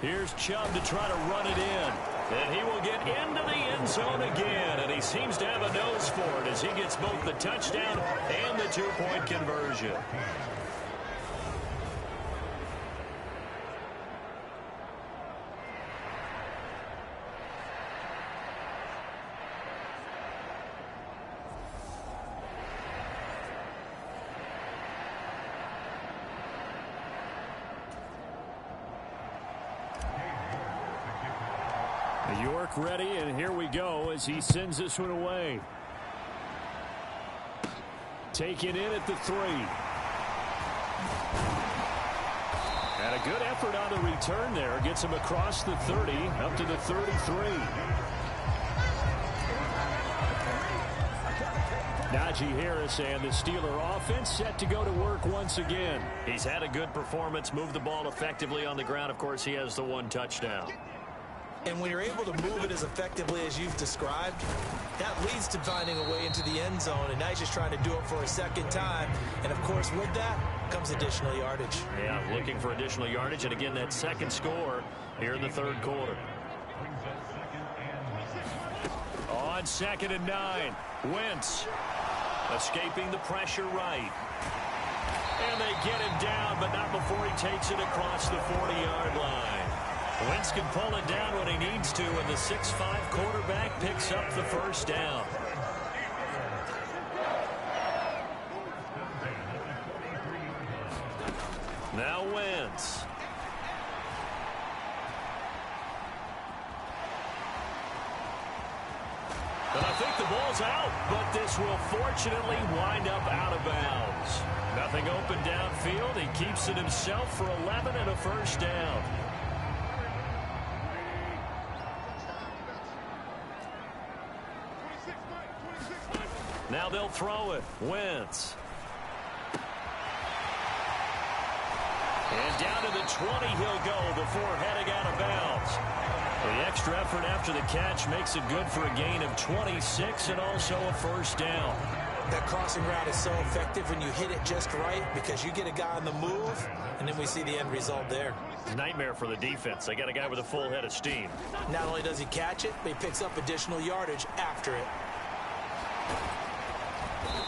Here's Chubb to try to run it in. And he will get into the end zone again. And he seems to have a nose for it as he gets both the touchdown and the 2-point conversion. York ready, and here we go as he sends this one away. Taken in at the 3. And a good effort on the return there. Gets him across the 30, up to the 33. Najee Harris and the Steeler offense set to go to work once again. He's had a good performance, moved the ball effectively on the ground. Of course, he has the 1 touchdown. And when you're able to move it as effectively as you've described, that leads to finding a way into the end zone. And now he's just trying to do it for a second time. And, of course, with that comes additional yardage. Yeah, looking for additional yardage. And, again, that second score here in the third quarter. On 2nd and 9, Wentz escaping the pressure right. And they get him down, but not before he takes it across the 40-yard line. Wentz can pull it down when he needs to, and the 6'5" quarterback picks up the first down. Now Wentz. And I think the ball's out, but this will fortunately wind up out of bounds. Nothing open downfield. He keeps it himself for 11 and a first down. Now they'll throw it. Wentz. And down to the 20 he'll go before heading out of bounds. The extra effort after the catch makes it good for a gain of 26 and also a first down. That crossing route is so effective when you hit it just right because you get a guy on the move, and then we see the end result there. Nightmare for the defense. They got a guy with a full head of steam. Not only does he catch it, but he picks up additional yardage after it.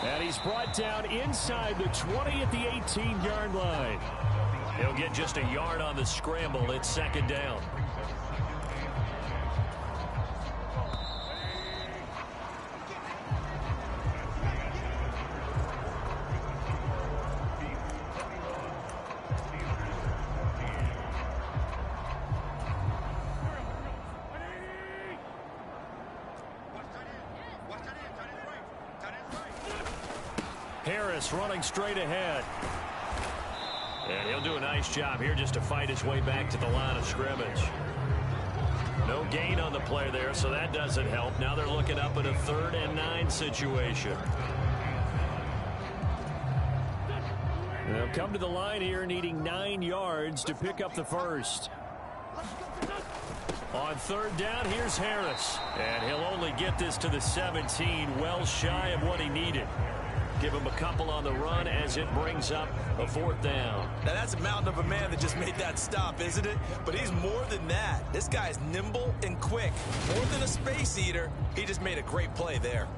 And he's brought down inside the 20 at the 18-yard line. He'll get just a yard on the scramble. It's 2nd down. Harris running straight ahead. And he'll do a nice job here just to fight his way back to the line of scrimmage. No gain on the play there, so that doesn't help. Now they're looking up at a 3rd and 9 situation. They'll come to the line here needing 9 yards to pick up the first. On 3rd down, here's Harris. And he'll only get this to the 17, well shy of what he needed. Give him a couple on the run as it brings up a 4th down. Now that's a mountain of a man that just made that stop, isn't it? But he's more than that. This guy's nimble and quick. More than a space eater. He just made a great play there.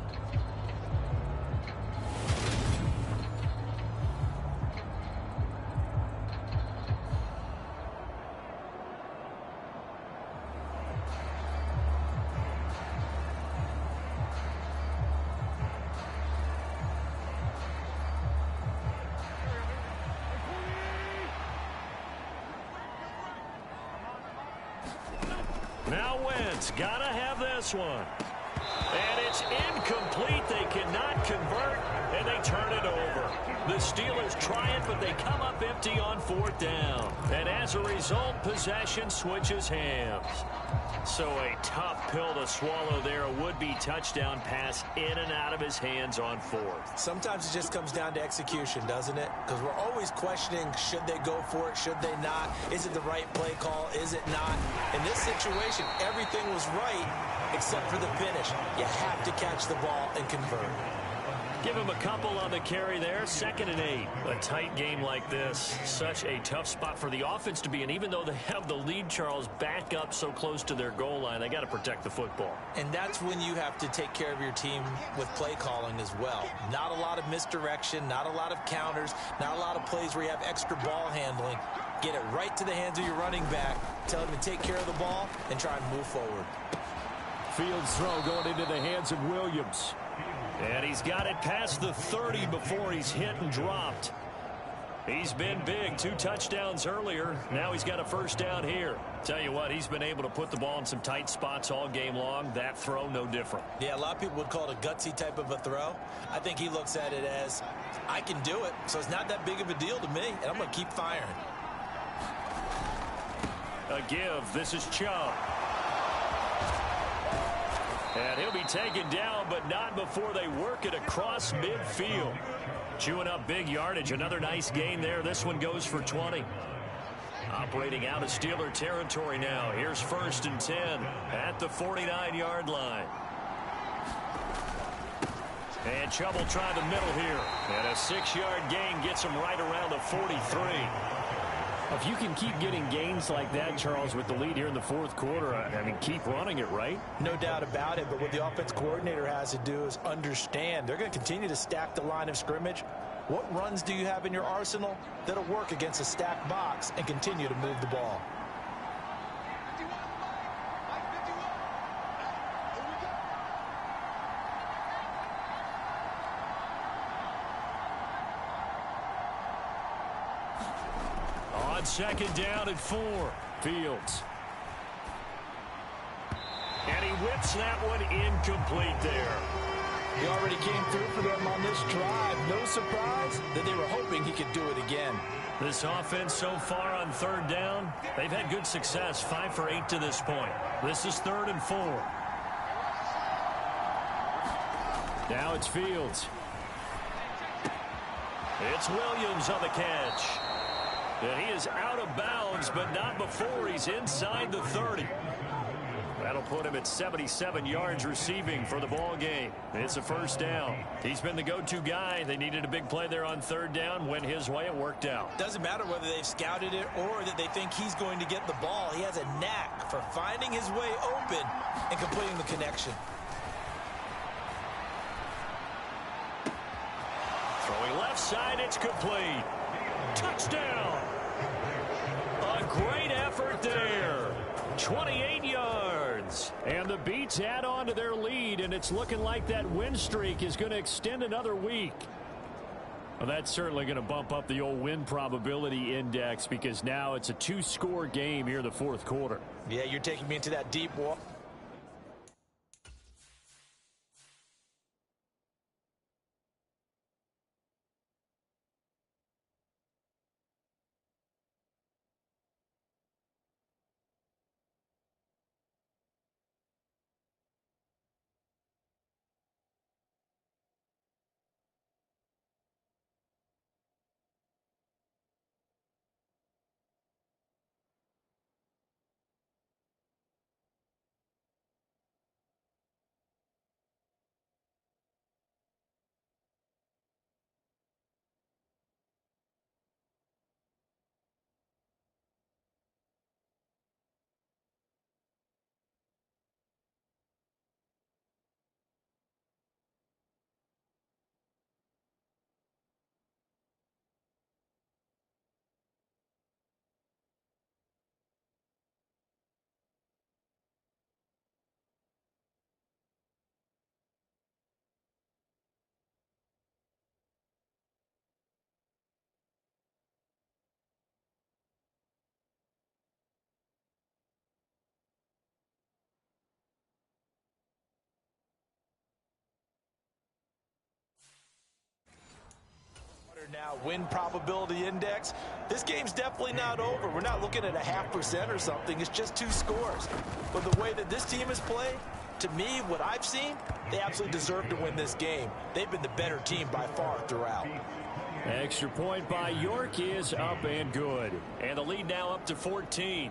Now Wentz, gotta have this one. And it's incomplete. They cannot convert, and they turn it over. The Steelers try it, but they come up empty on 4th down. And as a result, possession switches hands. So a tough pill to swallow there. A would-be touchdown pass in and out of his hands on 4th. Sometimes it just comes down to execution, doesn't it? Because we're always questioning, should they go for it, should they not? Is it the right play call, is it not? In this situation, everything was right except for the finish. You have to catch the ball and convert. Give him a couple on the carry there. 2nd and 8. A tight game like this, such a tough spot for the offense to be in. Even though they have the lead, Charles, back up so close to their goal line, they got to protect the football. And that's when you have to take care of your team with play calling as well. Not a lot of misdirection, not a lot of counters, not a lot of plays where you have extra ball handling. Get it right to the hands of your running back. Tell him to take care of the ball and try and move forward. Fields throw going into the hands of Williams. And he's got it past the 30 before he's hit and dropped. He's been big. 2 touchdowns earlier. Now he's got a first down here. Tell you what, he's been able to put the ball in some tight spots all game long. That throw, no different. Yeah, a lot of people would call it a gutsy type of a throw. I think he looks at it as, I can do it, so it's not that big of a deal to me, and I'm going to keep firing. A give. This is Chubb. And he'll be taken down, but not before they work it across midfield. Chewing up big yardage. Another nice gain there. This one goes for 20. Operating out of Steeler territory now. Here's 1st and 10 at the 49-yard line. And Chubb will try the middle here. And a 6-yard gain gets him right around the 43. If you can keep getting gains like that, Charles, with the lead here in the 4th quarter, I mean, keep running it, right? No doubt about it, but what the offense coordinator has to do is understand they're going to continue to stack the line of scrimmage. What runs do you have in your arsenal that'll work against a stacked box and continue to move the ball? On 2nd down and 4. Fields. And he whips that one incomplete there. He already came through for them on this drive. No surprise that they were hoping he could do it again. This offense so far on 3rd down, they've had good success. 5 for 8 to this point. This is 3rd and 4. Now it's Fields. It's Williams on the catch. And he is out of bounds, but not before he's inside the 30. That'll put him at 77 yards receiving for the ball game. It's a first down. He's been the go-to guy. They needed a big play there on 3rd down. Went his way. It worked out. Doesn't matter whether they've scouted it or that they think he's going to get the ball. He has a knack for finding his way open and completing the connection. Throwing left side. It's complete. Touchdown. A great effort there. 28 yards. And the Beats add on to their lead, and it's looking like that win streak is going to extend another week. Well, that's certainly going to bump up the old win probability index because now it's a 2-score game here in the 4th quarter. Yeah, you're taking me into that deep wall. Now win probability index. This game's definitely not over. We're not looking at a 0.5% or something. It's just 2 scores. But the way that this team has played, to me, what I've seen, they absolutely deserve to win this game. They've been the better team by far throughout. Extra point by York is up and good. And the lead now up to 14.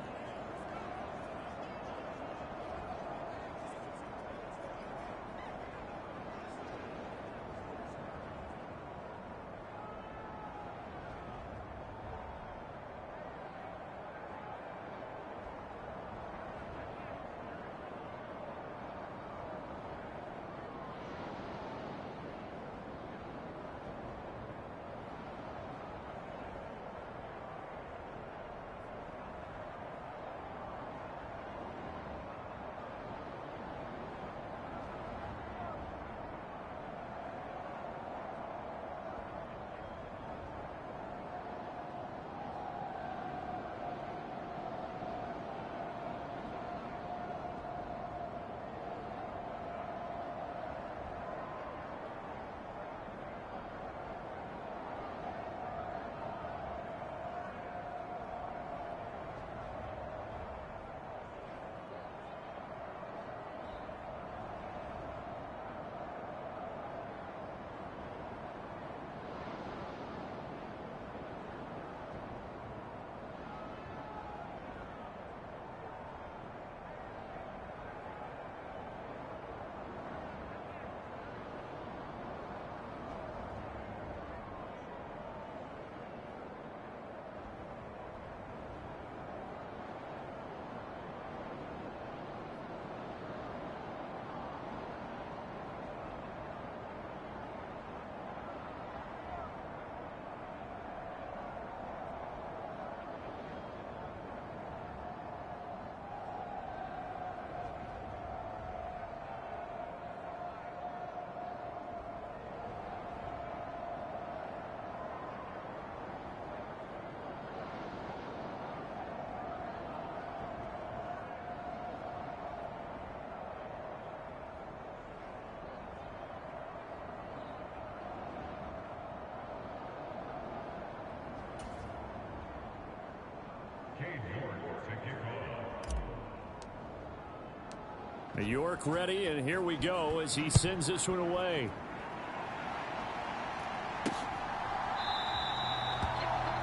York ready, and here we go as he sends this one away.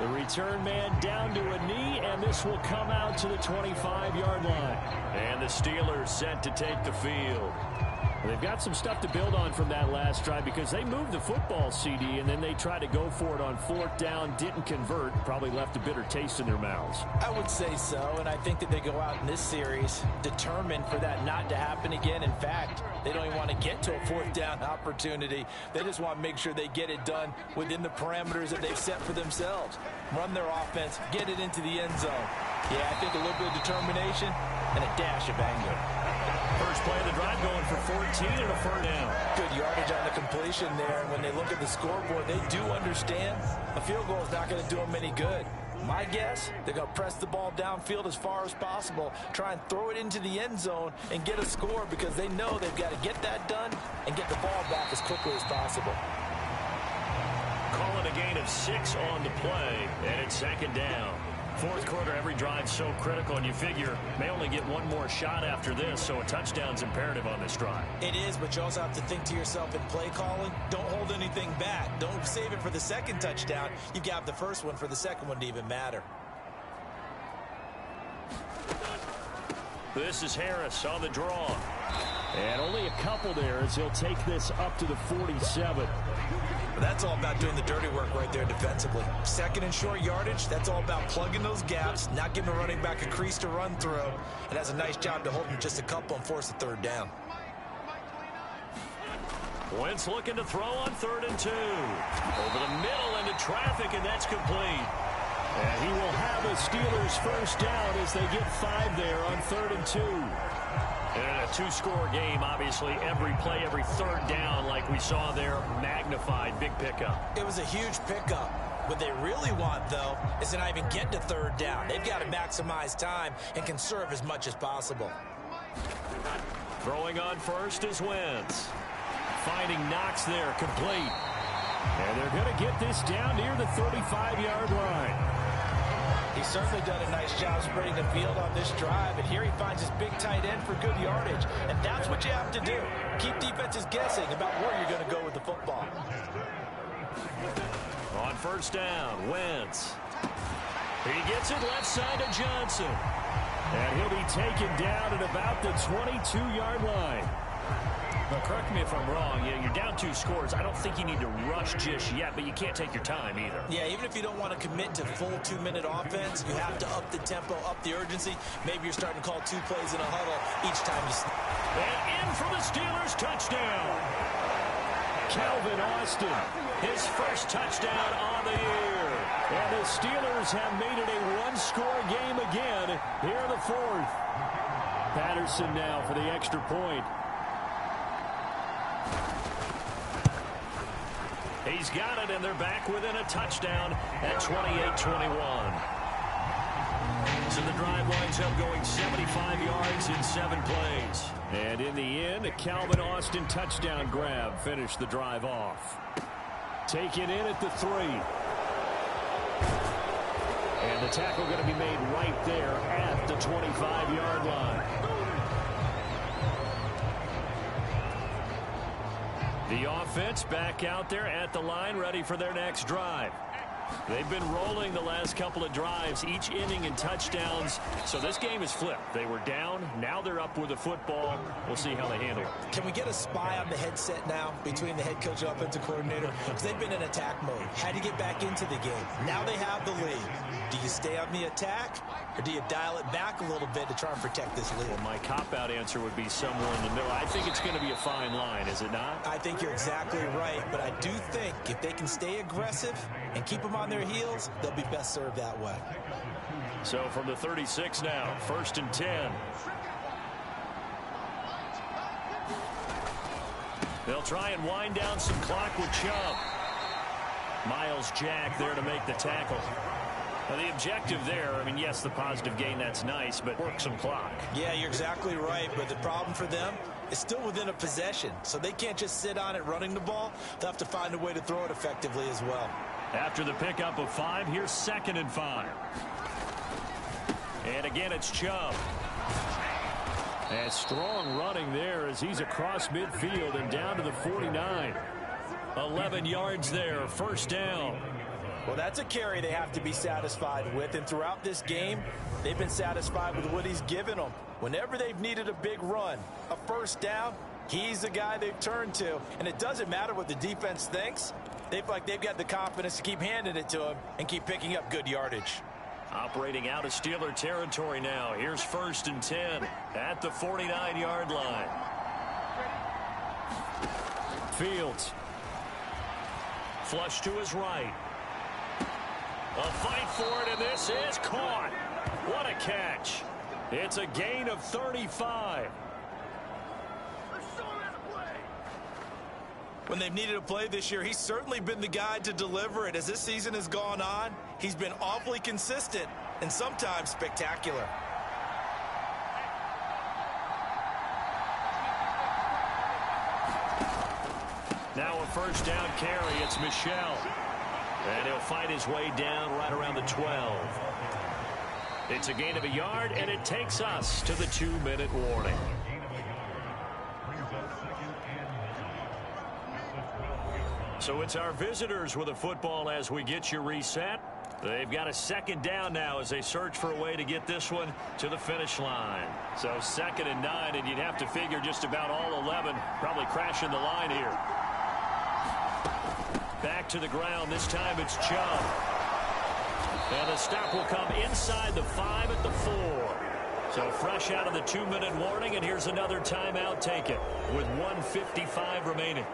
The return man down to a knee, and this will come out to the 25-yard line. And the Steelers set to take the field. They've got some stuff to build on from that last drive because they moved the football, CD, and then they tried to go for it on 4th down, didn't convert, probably left a bitter taste in their mouths. I would say so, and I think that they go out in this series determined for that not to happen again. In fact, they don't even want to get to a 4th down opportunity. They just want to make sure they get it done within the parameters that they've set for themselves. Run their offense, get it into the end zone. Yeah, I think a little bit of determination and a dash of anger. First play of the drive going for 14 and a 4th down. Good yardage on the completion there. And when they look at the scoreboard, they do understand a field goal is not going to do them any good. My guess, they're going to press the ball downfield as far as possible, try and throw it into the end zone and get a score because they know they've got to get that done and get the ball back as quickly as possible. Calling a gain of 6 on the play, and it's 2nd down. 4th quarter, every drive so critical, and you figure may only get one more shot after this, so a touchdown's imperative on this drive. It is, but you also have to think to yourself in play calling, don't hold anything back. Don't save it for the second touchdown. You've got the first one for the second one to even matter. This is Harris on the draw. And only a couple there as he'll take this up to the 47. That's all about doing the dirty work right there defensively. 2nd and short yardage, that's all about plugging those gaps, not giving a running back a crease to run through, and has a nice job to hold him just a couple and force a 3rd down. Wentz looking to throw on 3rd and 2. Over the middle into traffic, and that's complete. And he will have a Steelers first down as they get 5 there on 3rd and 2. And in a 2-score game, obviously, every play, every 3rd down, like we saw there, magnified, big pickup. It was a huge pickup. What they really want, though, is to not even get to 3rd down. They've got to maximize time and conserve as much as possible. Throwing on first is Wentz. Finding Knox there, complete. And they're going to get this down near the 35-yard line. He's certainly done a nice job spreading the field on this drive, and here he finds his big tight end for good yardage. And that's what you have to do. Keep defenses guessing about where you're going to go with the football. On 1st down, Wentz. He gets it left side to Johnson. And he'll be taken down at about the 22-yard line. But correct me if I'm wrong, you're down 2 scores. I don't think you need to rush just yet, but you can't take your time either. Yeah, even if you don't want to commit to full 2-minute offense, you have to up the tempo, up the urgency. Maybe you're starting to call 2 plays in a huddle each time you snap. And in for the Steelers, touchdown. Calvin Austin, his first touchdown on the year. And the Steelers have made it a 1-score game again here in the 4th. Patterson now for the extra point. He's got it, and they're back within a touchdown at 28-21. So the drive winds up going 75 yards in 7 plays. And in the end, a Calvin Austin touchdown grab finished the drive off. Taken in at the 3. And the tackle going to be made right there at the 25-yard line. The offense back out there at the line, ready for their next drive. They've been rolling the last couple of drives, each inning in touchdowns. So this game is flipped. They were down. Now they're up with the football. We'll see how they handle it. Can we get a spy on the headset now between the head coach and offensive coordinator? Because they've been in attack mode. Had to get back into the game. Now they have the lead. Do you stay on the attack, or do you dial it back a little bit to try and protect this lead? Well, my cop-out answer would be somewhere in the middle. I think it's going to be a fine line, is it not? I think you're exactly right, but I do think if they can stay aggressive and keep them on their heels, they'll be best served that way. So from the 36 now, 1st and 10. They'll try and wind down some clock with Chubb. Miles Jack there to make the tackle. Now the objective there, I mean, yes, the positive gain, that's nice, but work some clock. Yeah, you're exactly right, but the problem for them is still within a possession, so they can't just sit on it running the ball. They'll have to find a way to throw it effectively as well. After the pickup of 5, here's 2nd and 5. And again, it's Chubb. And strong running there as he's across midfield and down to the 49. 11 yards there, first down. Well, that's a carry they have to be satisfied with, and throughout this game, they've been satisfied with what he's given them. Whenever they've needed a big run, a first down, he's the guy they've turned to. And it doesn't matter what the defense thinks. They've got the confidence to keep handing it to him and keep picking up good yardage. Operating out of Steeler territory now. Here's first and 10 at the 49-yard line. Fields. Flush to his right. A fight for it, and this is caught. What a catch. It's a gain of 35. When they've needed a play this year, he's certainly been the guy to deliver it. As this season has gone on, he's been awfully consistent and sometimes spectacular. Now a first down carry. It's Michel. And he'll fight his way down right around the 12. It's a gain of a yard, and it takes us to the 2-minute warning. So it's our visitors with a football as we get you reset. They've got a second down now as they search for a way to get this one to the finish line. So 2nd and 9, and you'd have to figure just about all 11 probably crashing the line here. Back to the ground. This time it's Chubb. And the stop will come inside the 5 at the 4. So fresh out of the 2-minute warning, and here's another timeout taken with 1:55 remaining.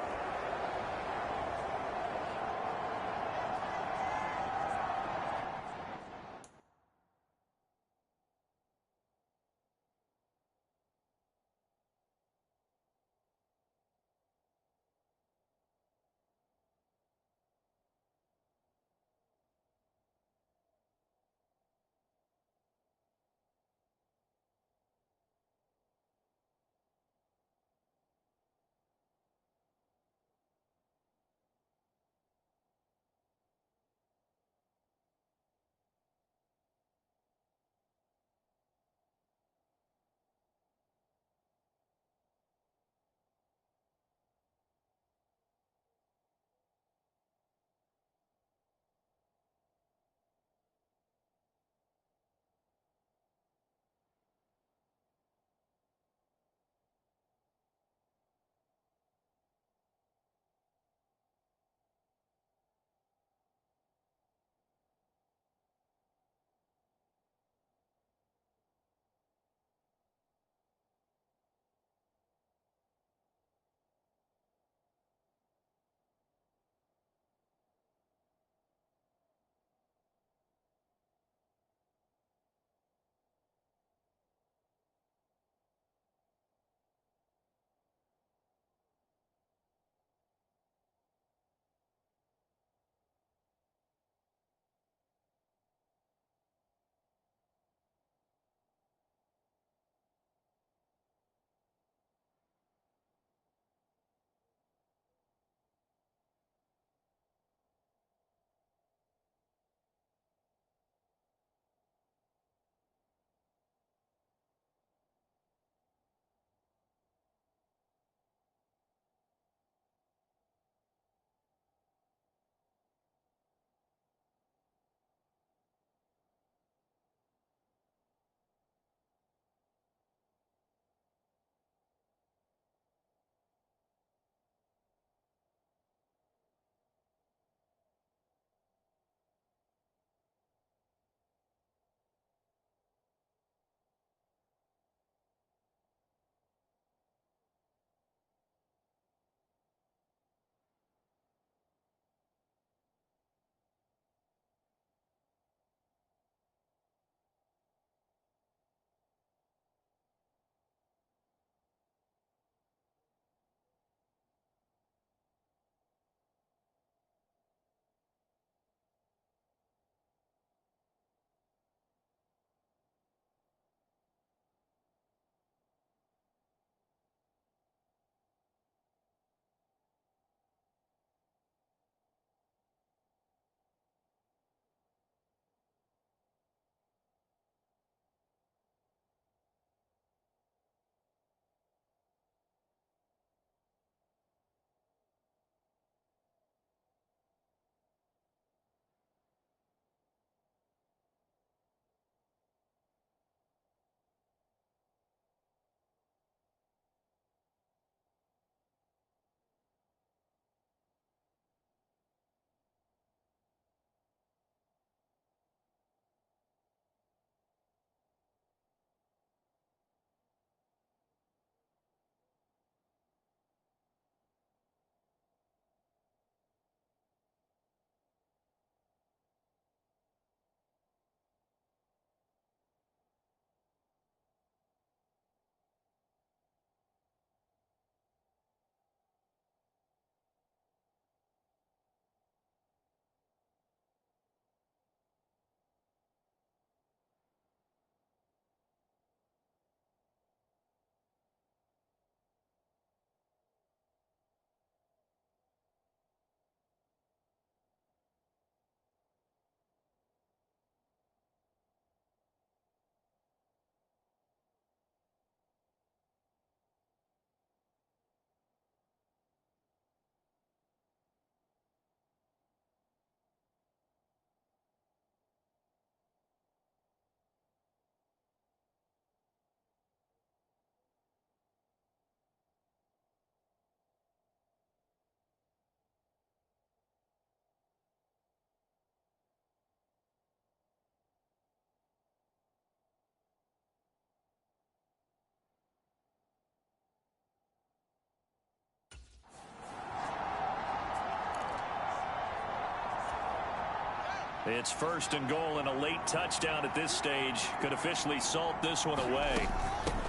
It's first and goal, and a late touchdown at this stage could officially salt this one away.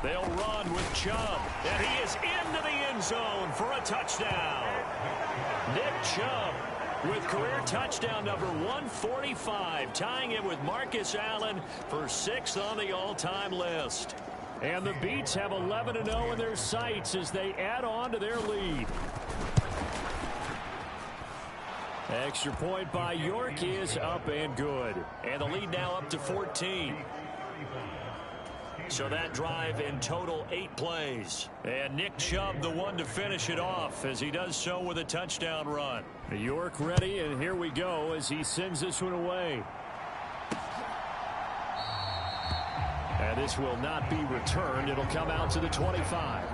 They'll run with Chubb, and he is into the end zone for a touchdown. Nick Chubb with career touchdown number 145, tying it with Marcus Allen for 6th on the all-time list. And the Beats have 11-0 in their sights as they add on to their lead. Extra point by York is up and good. And the lead now up to 14. So that drive in total 8 plays. And Nick Chubb the one to finish it off as he does so with a touchdown run. York ready, and here we go as he sends this one away. And this will not be returned. It'll come out to the 25.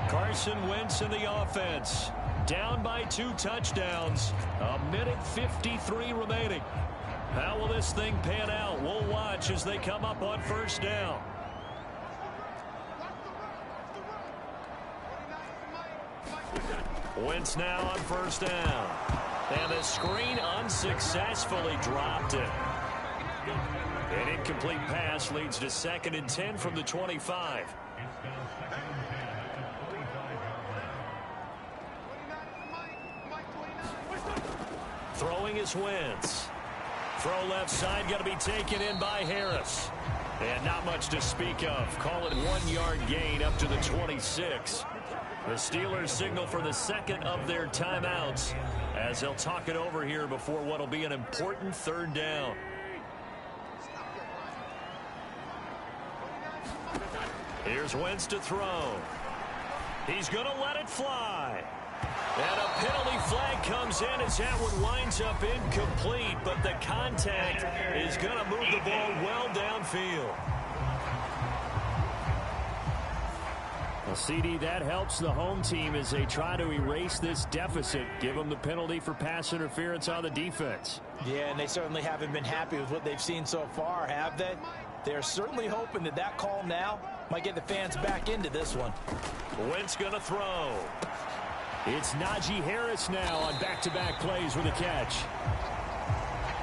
Carson Wentz in the offense. Down by 2 touchdowns. 1:53 remaining. How will this thing pan out? We'll watch as they come up on first down. Wentz now on first down. And the screen unsuccessfully dropped it. An incomplete pass leads to 2nd and 10 from the 25. Throwing is Wentz. Throw left side, got to be taken in by Harris. And not much to speak of. Call it 1-yard gain up to the 26. The Steelers signal for the second of their timeouts as they'll talk it over here before what will be an important 3rd down. Here's Wentz to throw. He's going to let it fly. And a penalty flag comes in as that one winds up incomplete, but the contact is going to move the ball well downfield. Well, CD, that helps the home team as they try to erase this deficit. Give them the penalty for pass interference on the defense. Yeah, and they certainly haven't been happy with what they've seen so far, have they? They're certainly hoping that that call now might get the fans back into this one. Wentz going to throw. It's Najee Harris now on back-to-back plays with a catch.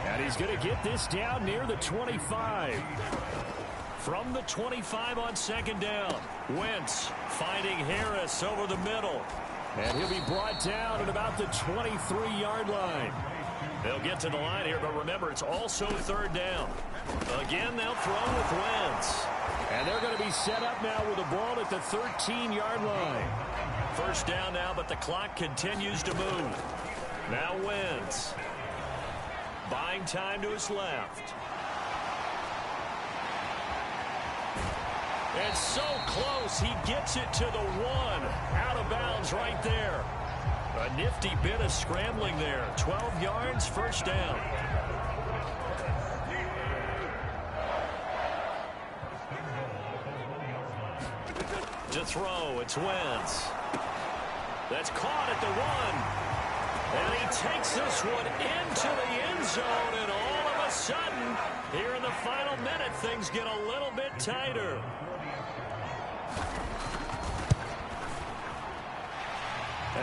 And he's going to get this down near the 25. From the 25 on 2nd down. Wentz finding Harris over the middle. And he'll be brought down at about the 23-yard line. They'll get to the line here, but remember, it's also 3rd down. Again, they'll throw with Wentz. And they're going to be set up now with the ball at the 13-yard line. First down now, but the clock continues to move. Now Wentz. Buying time to his left. And so close, he gets it to the 1. Out of bounds right there. A nifty bit of scrambling there. 12 yards, first down. To throw, it's Wentz. That's caught at the 1. And he takes this one into the end zone, and all of a sudden, here in the final minute, things get a little bit tighter.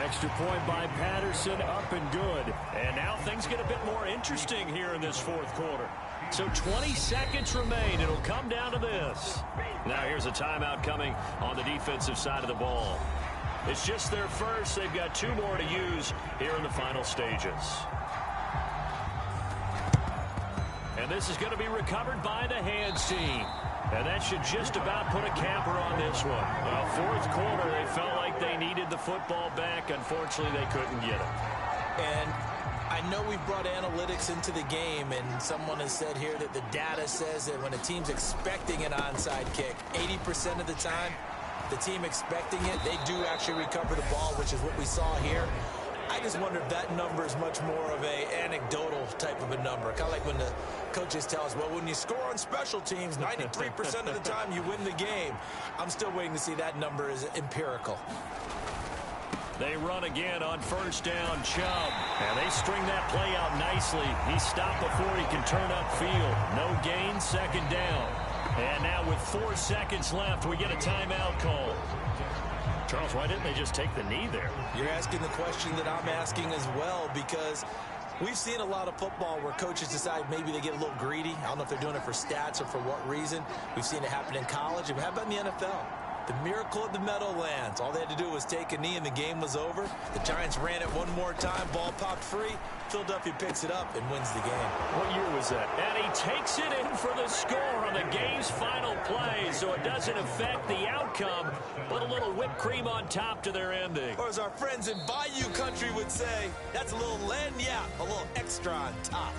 Extra point by Patterson, up and good. And now things get a bit more interesting here in this 4th quarter. So 20 seconds remain. It'll come down to this. Now here's a timeout coming on the defensive side of the ball. It's just their first. They've got 2 more to use here in the final stages. And this is going to be recovered by the hands team. And that should just about put a capper on this one. Well, 4th quarter, they felt like they needed the football back. Unfortunately, they couldn't get it. And I know we've brought analytics into the game, and someone has said here that the data says that when a team's expecting an onside kick, 80% of the time, the team expecting it, they do actually recover the ball, which is what we saw here. I just wonder if that number is much more of a anecdotal type of a number. Kind of like when the coaches tell us, well, when you score on special teams, 93% of the time you win the game. I'm still waiting to see that number is empirical. They run again on first down, Chubb. And they string that play out nicely. He stopped before he can turn upfield. No gain, 2nd down. And now with 4 seconds left, we get a timeout call. Charles, why didn't they just take the knee there? You're asking the question that I'm asking as well, because We've seen a lot of football where coaches decide maybe they get a little greedy. I don't know if they're doing it for stats or for what reason. We've seen it happen in college. And how about in the NFL? The miracle of the Meadowlands. All they had to do was take a knee and the game was over. The Giants ran it one more time. Ball popped free. Philadelphia picks it up and wins the game. What year was that? And he takes it in for the score on the game's final play, so it doesn't affect the outcome, but a little whipped cream on top to their ending. Or as our friends in Bayou Country would say, that's a little lagniappe, a little extra on top.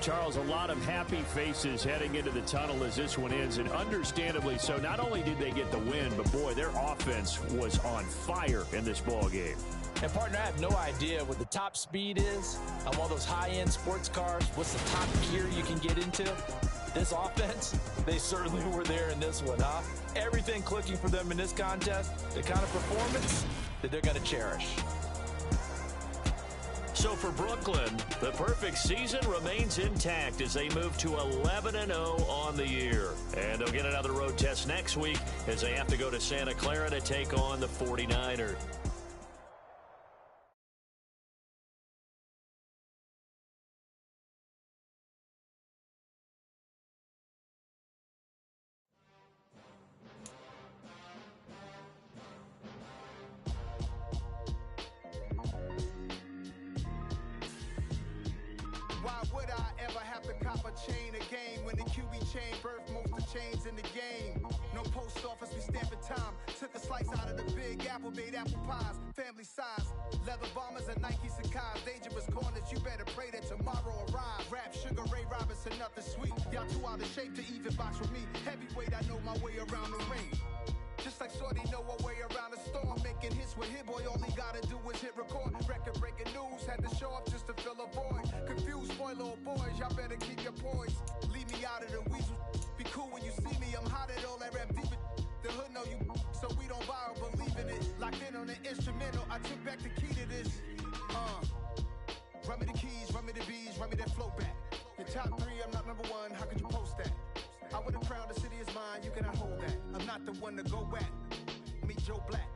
Charles, a lot of happy faces heading into the tunnel as this one ends, and understandably so. Not only did they get the win, but boy, their offense was on fire in this ball game. And partner, I have no idea what the top speed is on one of those high-end sports cars. What's the top gear you can get into? This offense, they certainly were there in this one, huh? Everything clicking for them in this contest, the kind of performance that they're going to cherish. So for Brooklyn, the perfect season remains intact as they move to 11-0 on the year. And they'll get another road test next week as they have to go to Santa Clara to take on the 49ers. Why would I ever have to cop a chain again when the QB chain birthed most of the chains in the game? No post office, we stamping time. Took a slice out of the big apple, made apple pies, family size. Leather bombers and Nike Sacai's. Dangerous corners, you better pray that tomorrow arrives. Rap, Sugar Ray Robinson, nothing sweet. Y'all too out of shape to even box with me. Heavyweight, I know my way around the ring. Just like Shorty know her way around the storm. Making hits with Hit Boy, all he gotta do is hit record. Record breaking news, had to show up just to fill a void. Confused, spoiled little boys, y'all better keep your poise. Leave me out of the weasel. Be cool when you see me, I'm hot at all that rap deep. The hood know you, so we don't borrow, believe in it. Locked in on the instrumental, I took back the key to this. Run me the keys, run me the bees, run me that flow back. Your top three, I'm not number one, how could you post that? I would have crowned the city is mine, you cannot hold that. I'm not the one to go back. Meet Joe Black.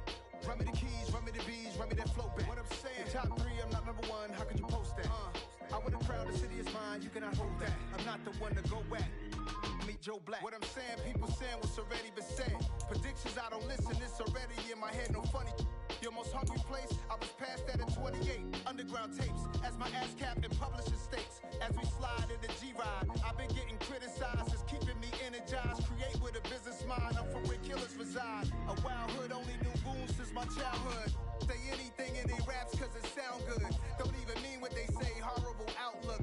Run me the keys, run me the bees, run me that flow back. What I'm saying, your top three, I'm not number one, how could you post that? I would have crowned the city is mine, you cannot hold that. I'm not the one to go back. Meet Joe Black. What I'm saying, people saying what's already been said. Predictions, I don't listen, it's already in my head, no funny. Your most hungry place, I was past that at 28. Underground tapes, as my ass cap in publishing states. As we slide in the G-Ride, I've been getting criticized, it's keeping me energized. Create with a business mind, I'm from where killers reside. A wild hood, only knew goons since my childhood. Say anything in they raps cause it sound good. Don't even mean what they say, horrible outlook.